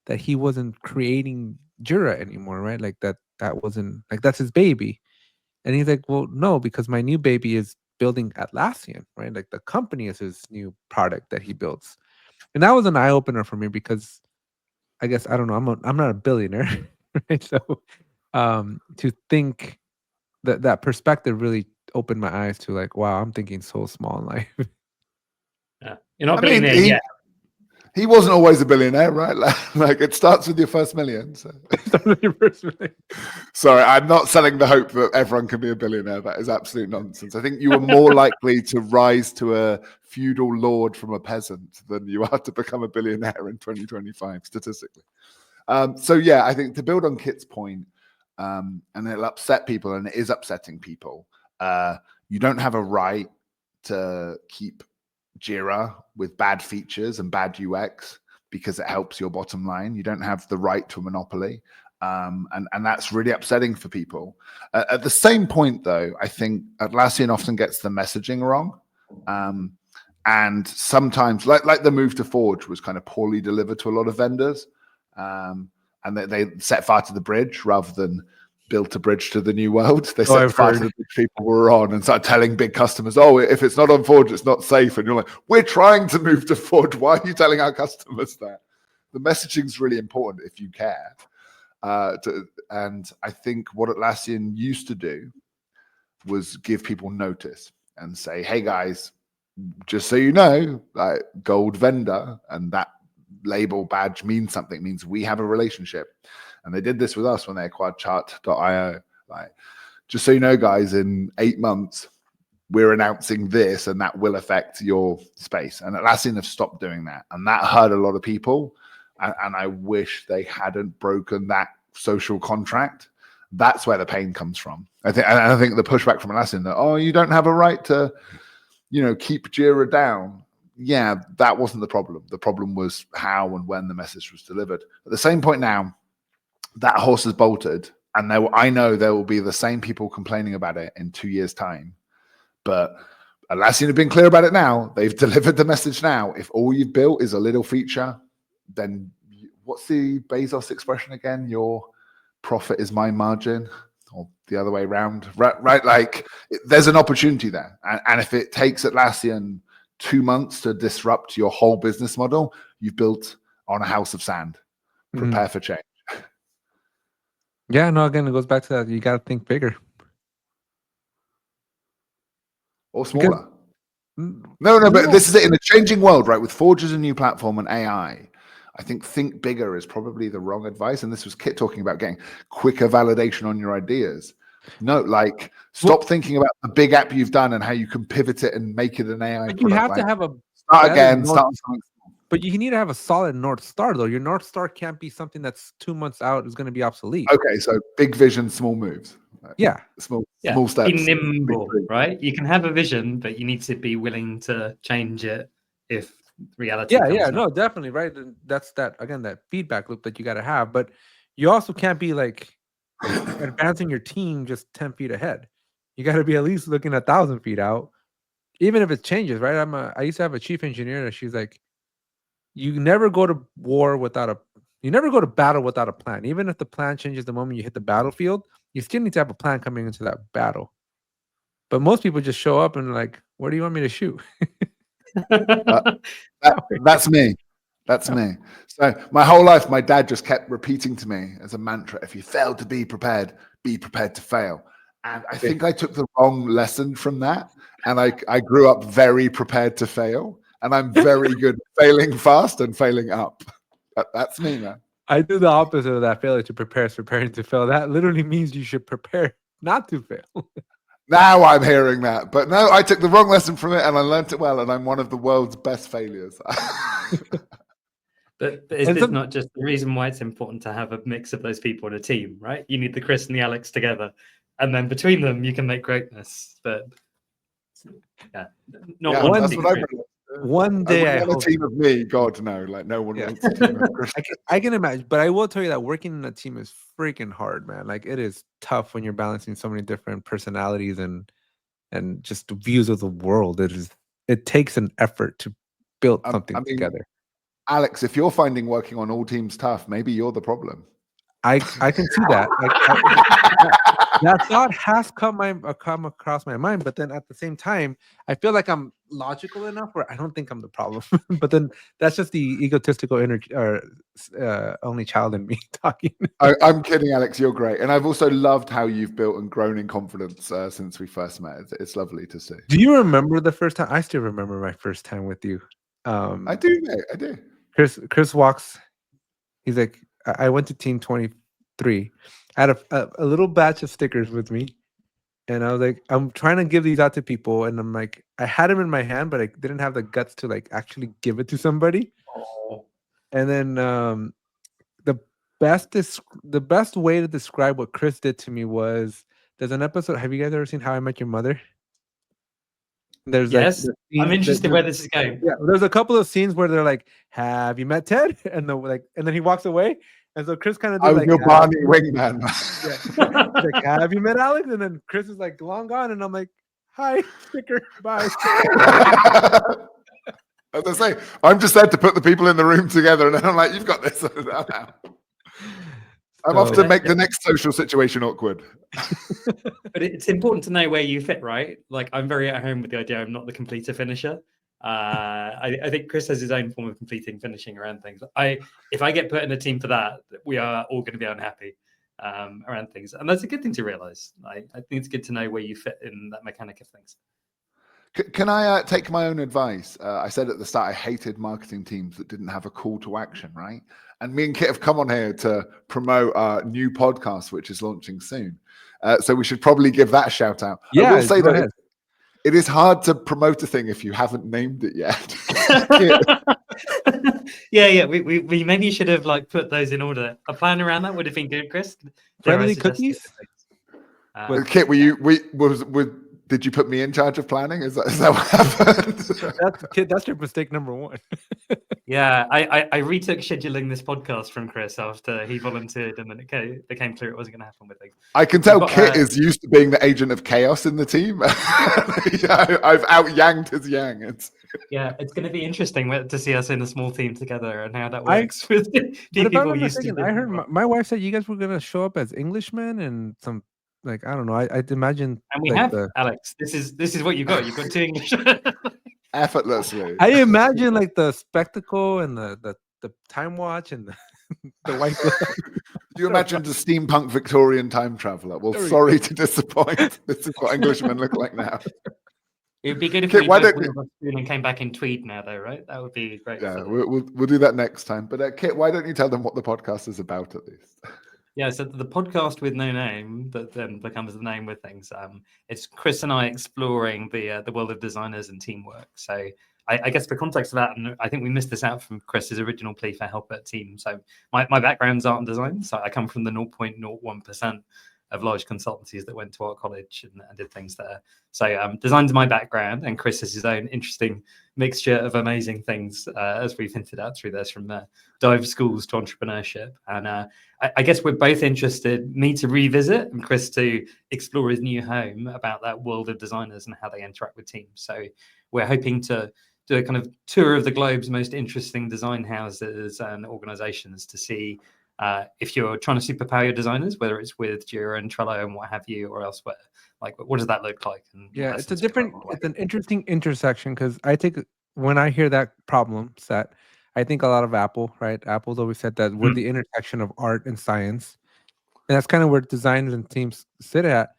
that he wasn't creating Jira anymore, right? Like that wasn't like that's his baby. And he's like, well, no, because my new baby is building Atlassian, right? Like the company is his new product that he builds. And that was an eye-opener for me because I guess I don't know, I'm not a billionaire, right? So to think that perspective really opened my eyes to like, wow, I'm thinking so small in life. Yeah, you're not a billionaire yet. He wasn't always a billionaire, right? Like it starts with your first million. So. Sorry, I'm not selling the hope that everyone can be a billionaire. That is absolute nonsense. I think you are more likely to rise to a feudal lord from a peasant than you are to become a billionaire in 2025, statistically. So yeah, I think to build on Kit's point, and it'll upset people, and it is upsetting people. You don't have a right to keep Jira with bad features and bad UX because it helps your bottom line. You don't have the right to a monopoly. And that's really upsetting for people. At the same point, though, I think Atlassian often gets the messaging wrong. And sometimes, like the move to Forge was kind of poorly delivered to a lot of vendors. And they set fire to the bridge rather than built a bridge to the new world. They set fire to the bridge people were on and started telling big customers, oh, if it's not on Forge, it's not safe. And you're like, we're trying to move to Forge. Why are you telling our customers that? The messaging is really important if you care. And I think what Atlassian used to do was give people notice and say, hey, guys, just so you know, like gold vendor and that label badge means something, means we have a relationship. And they did this with us when they acquired chart.io. Like, just so you know, guys, in 8 months, we're announcing this and that will affect your space. And Atlassian have stopped doing that. And that hurt a lot of people. And I wish they hadn't broken that social contract. That's where the pain comes from. I think the pushback from Atlassian that, oh, you don't have a right to, keep Jira down. Yeah, that wasn't the problem. The problem was how and when the message was delivered. At the same point now, that horse has bolted, and I know there will be the same people complaining about it in 2 years' time. But Atlassian have been clear about it now. They've delivered the message now. If all you've built is a little feature, then what's the Bezos expression again? Your profit is my margin, or the other way around, right? Like there's an opportunity there. And if it takes Atlassian 2 months to disrupt your whole business model, you've built on a house of sand. Prepare for change. Yeah, no, again, it goes back to that. You got to think bigger. Or smaller. No, but this is it. In a changing world, right, with Forge as a new platform and AI, I think bigger is probably the wrong advice. And this was Kit talking about getting quicker validation on your ideas. No, like stop thinking about the big app you've done and how you can pivot it and make it an AI product. You have to have a start again, start on something. But you need to have a solid North Star, though. Your North Star can't be something that's 2 months out is going to be obsolete. Okay, so big vision, small moves. Yeah. Small steps. Be nimble, right? You can have a vision, but you need to be willing to change it if reality comes up. No, definitely, right? And that's that feedback loop that you got to have. But you also can't be like advancing your team just 10 feet ahead. You got to be at least looking 1,000 feet out, even if it changes, right? I used to have a chief engineer, and she's like, you never go to battle without a plan. Even if the plan changes the moment you hit the battlefield, you still need to have a plan coming into that battle. But most people just show up and like, where do you want me to shoot? That's me. That's me. So my whole life, my dad just kept repeating to me as a mantra, if you fail to be prepared to fail. And I think I took the wrong lesson from that. And I grew up very prepared to fail. And I'm very good at failing fast and failing up. That's me, man. I do the opposite of that. Failure to prepare is preparing to fail. That literally means you should prepare not to fail. Now I'm hearing that. But no, I took the wrong lesson from it and I learned it well. And I'm one of the world's best failures. But is this not just the reason why it's important to have a mix of those people in a team, right? You need the Chris and the Alex together. And then between them, you can make greatness. But yeah, one day I want a team of me. God, no. Like, no one wants a team of Chris. I can imagine. But I will tell you that working in a team is freaking hard, man. Like, it is tough when you're balancing so many different personalities and just views of the world. It takes an effort to build something together. Alex, if you're finding working on all teams tough, maybe you're the problem. I can see that. That thought has come across my mind, but then at the same time, I feel like I'm logical enough where I don't think I'm the problem. But then that's just the egotistical only child in me talking. I'm kidding, Alex. You're great, and I've also loved how you've built and grown in confidence since we first met. It's lovely to see. Do you remember the first time? I still remember my first time with you. I do, mate. I do. Chris walks. He's like, I went to Team 23. I had a little batch of stickers with me, and I was like, I'm trying to give these out to people, and I'm like, I had them in my hand, but I didn't have the guts to like actually give it to somebody. Oh. And then the best way to describe what Chris did to me was, there's an episode. Have you guys ever seen How I Met Your Mother? Yes, I'm interested where this is going. Yeah, there's a couple of scenes where they're like, "Have you met Ted?" And then he walks away, and so Chris kind of did like, your Barney wingman. Yeah. He's like, "Have you met Alex?" And then Chris is like, "Long gone," and I'm like, "Hi, sticker, bye." As I say, I'm just there to put the people in the room together, and then I'm like, "You've got this." I'm off to make the next social situation awkward. But it's important to know where you fit, right? Like, I'm very at home with the idea I'm not the completer finisher. I think Chris has his own form of completing finishing around things. If I get put in a team for that, we are all going to be unhappy around things. And that's a good thing to realize. I think it's good to know where you fit in that mechanic of things. Can I take my own advice? I said at the start, I hated marketing teams that didn't have a call to action, right? And me and Kit have come on here to promote our new podcast, which is launching soon. So we should probably give that a shout out. Yeah, I will say that it is hard to promote a thing if you haven't named it yet. Yeah. We maybe should have like put those in order. A plan around that would have been good, Chris. Friendly cookies. Kit, did you put me in charge of planning? Is that what happened? That's your mistake number one. Yeah, I retook scheduling this podcast from Chris after he volunteered, and then it became clear it wasn't going to happen with things. I can tell Kit is used to being the agent of chaos in the team. I've out-yanged his yang. It's going to be interesting to see us in a small team together and how that works with people used to. I heard my wife said you guys were going to show up as Englishmen and some. Like, I don't know. I'd imagine. And we have Alex. This is what you got. You've got 2 English. Effortlessly. I imagine like the spectacle and the time watch and the white glove. Do you imagine the steampunk Victorian time traveler? Well, sorry to disappoint. This is what Englishmen look like now. It would be good if we and came back in tweed now, though, right? That would be great. Yeah, we'll do that next time. But Kit, why don't you tell them what the podcast is about at least? Yeah, so the podcast with no name that then becomes the name with things. It's Chris and I exploring the world of designers and teamwork. So I guess for context of that, and I think we missed this out from Chris's original plea for help at team. So my background's art and design. So I come from the 0.01% of large consultancies that went to art college and did things there. So design's my background, and Chris has his own interesting mixture of amazing things, as we've hinted at through this, from dive schools to entrepreneurship. And I guess we're both interested, me to revisit and Chris to explore his new home about that world of designers and how they interact with teams. So we're hoping to do a kind of tour of the globe's most interesting design houses and organizations to see if you're trying to superpower your designers, whether it's with Jira and Trello and what have you, or elsewhere. Like, what does that look like? And yeah, it's an interesting intersection, because when I hear that problem set, I think a lot of Apple, right? Apple's always said that we're the intersection of art and science. And that's kind of where designers and teams sit at.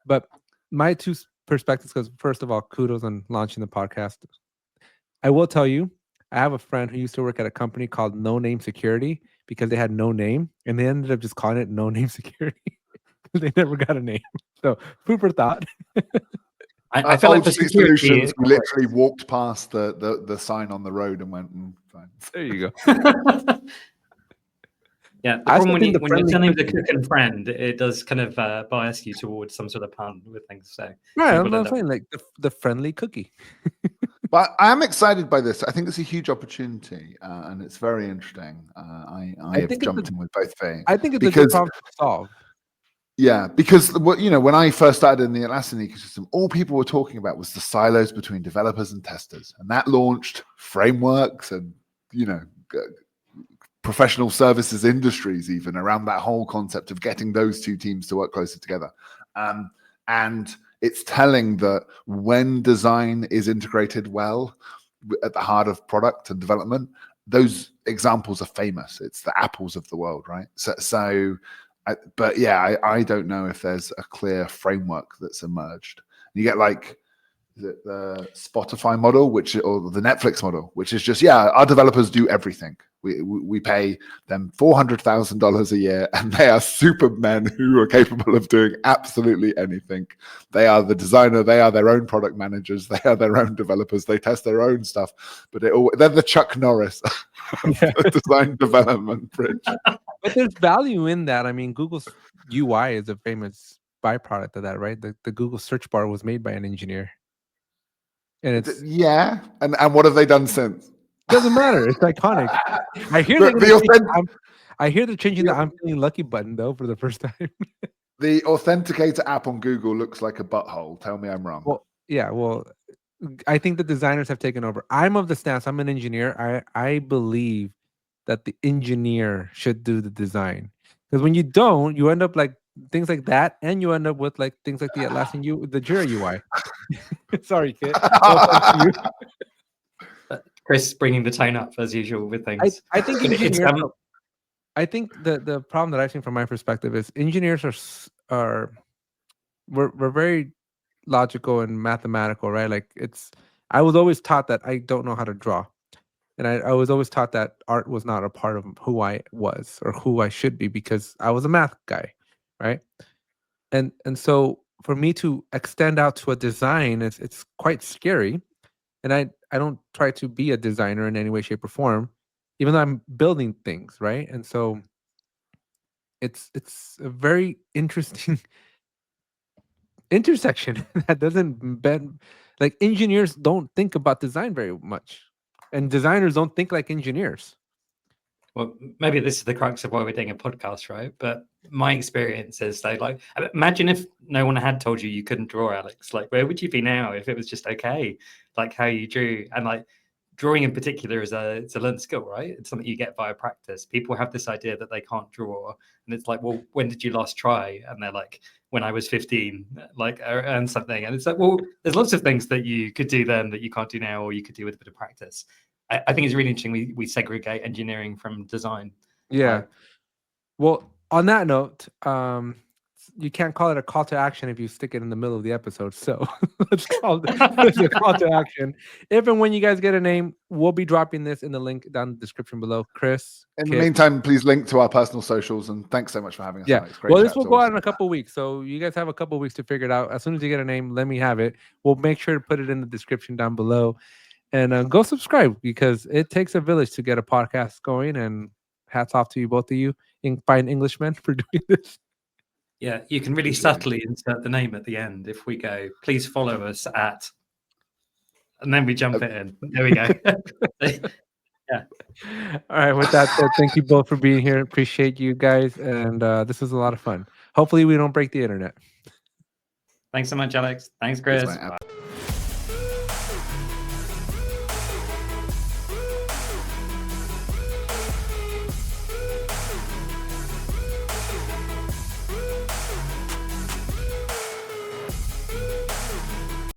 But my two perspectives, because first of all, kudos on launching the podcast. I will tell you, I have a friend who used to work at a company called No Name Security because they had no name, and they ended up just calling it No Name Security. They never got a name. So food for thought. I feel like for Street security, Solutions, we literally walked past the sign on the road and went, fine. There you go. Yeah, the problem when you're turning the cook and friend, it does kind of bias you towards some sort of pun with things. So right, I'm not saying like the friendly cookie. But I am excited by this. I think it's a huge opportunity, and it's very interesting. I have jumped in with both feet. I think it's a good problem to solve. Yeah, because when I first started in the Atlassian ecosystem, all people were talking about was the silos between developers and testers, and that launched frameworks and professional services industries even around that whole concept of getting those two teams to work closer together. And it's telling that when design is integrated well at the heart of product and development, those examples are famous. It's the Apples of the world, right? But yeah, I don't know if there's a clear framework that's emerged. You get like the Spotify model, or the Netflix model, which is just, our developers do everything. We pay them $400,000 a year, and they are supermen who are capable of doing absolutely anything. They are the designer. They are their own product managers. They are their own developers. They test their own stuff. But they're the Chuck Norris of the design development bridge. But there's value in that. I mean, Google's UI is a famous byproduct of that, right? The Google search bar was made by an engineer. And it's and what have they done since? Doesn't matter. It's iconic. I hear they're changing the I'm feeling lucky button though for the first time. The Authenticator app on Google looks like a butthole. Tell me I'm wrong. Well, I think the designers have taken over. I'm of the stance. I'm an engineer. I believe that the engineer should do the design, because when you don't, you end up like things like that, and you end up with like things like the Atlassian the Jira UI. Sorry, Kit. Chris bringing the tone up as usual with things. I think engineers. I think the problem that I've seen from my perspective is engineers we're very logical and mathematical, right? Like I was always taught that I don't know how to draw. And I was always taught that art was not a part of who I was or who I should be, because I was a math guy, right? And so for me to extend out to a design, it's quite scary. And I don't try to be a designer in any way, shape, or form, even though I'm building things, right? And so it's a very interesting intersection that doesn't bend. Like, engineers don't think about design very much. And designers don't think like engineers. Well, maybe this is the crux of why we're doing a podcast, right? But my experience is like, imagine if no one had told you couldn't draw, Alex. Like, where would you be now if it was just okay, like how you drew? And like, drawing in particular it's a learned skill, right? It's something you get via practice. People have this idea that they can't draw, and it's like, well, when did you last try? And they're like, when I was 15, like, and something. And it's like, well, there's lots of things that you could do then that you can't do now, or you could do with a bit of practice. I think it's really interesting. We segregate engineering from design. Yeah. Well, on that note, you can't call it a call to action if you stick it in the middle of the episode. So let's call it a call to action. If and when you guys get a name, we'll be dropping this in the link down in the description below. Chris. In the meantime, please link to our personal socials, and thanks so much for having us. Yeah. Well, this will go out in a couple of weeks, so you guys have a couple of weeks to figure it out. As soon as you get a name, let me have it. We'll make sure to put it in the description down below. And go subscribe, because it takes a village to get a podcast going. And hats off to you, both of you, fine Englishmen, for doing this. Yeah, you can really subtly insert the name at the end. If we go, please follow us at, and then we jump it in. There we go. Yeah. All right. With that said, thank you both for being here. Appreciate you guys. And this was a lot of fun. Hopefully we don't break the internet. Thanks so much, Alex. Thanks, Chris. Thanks,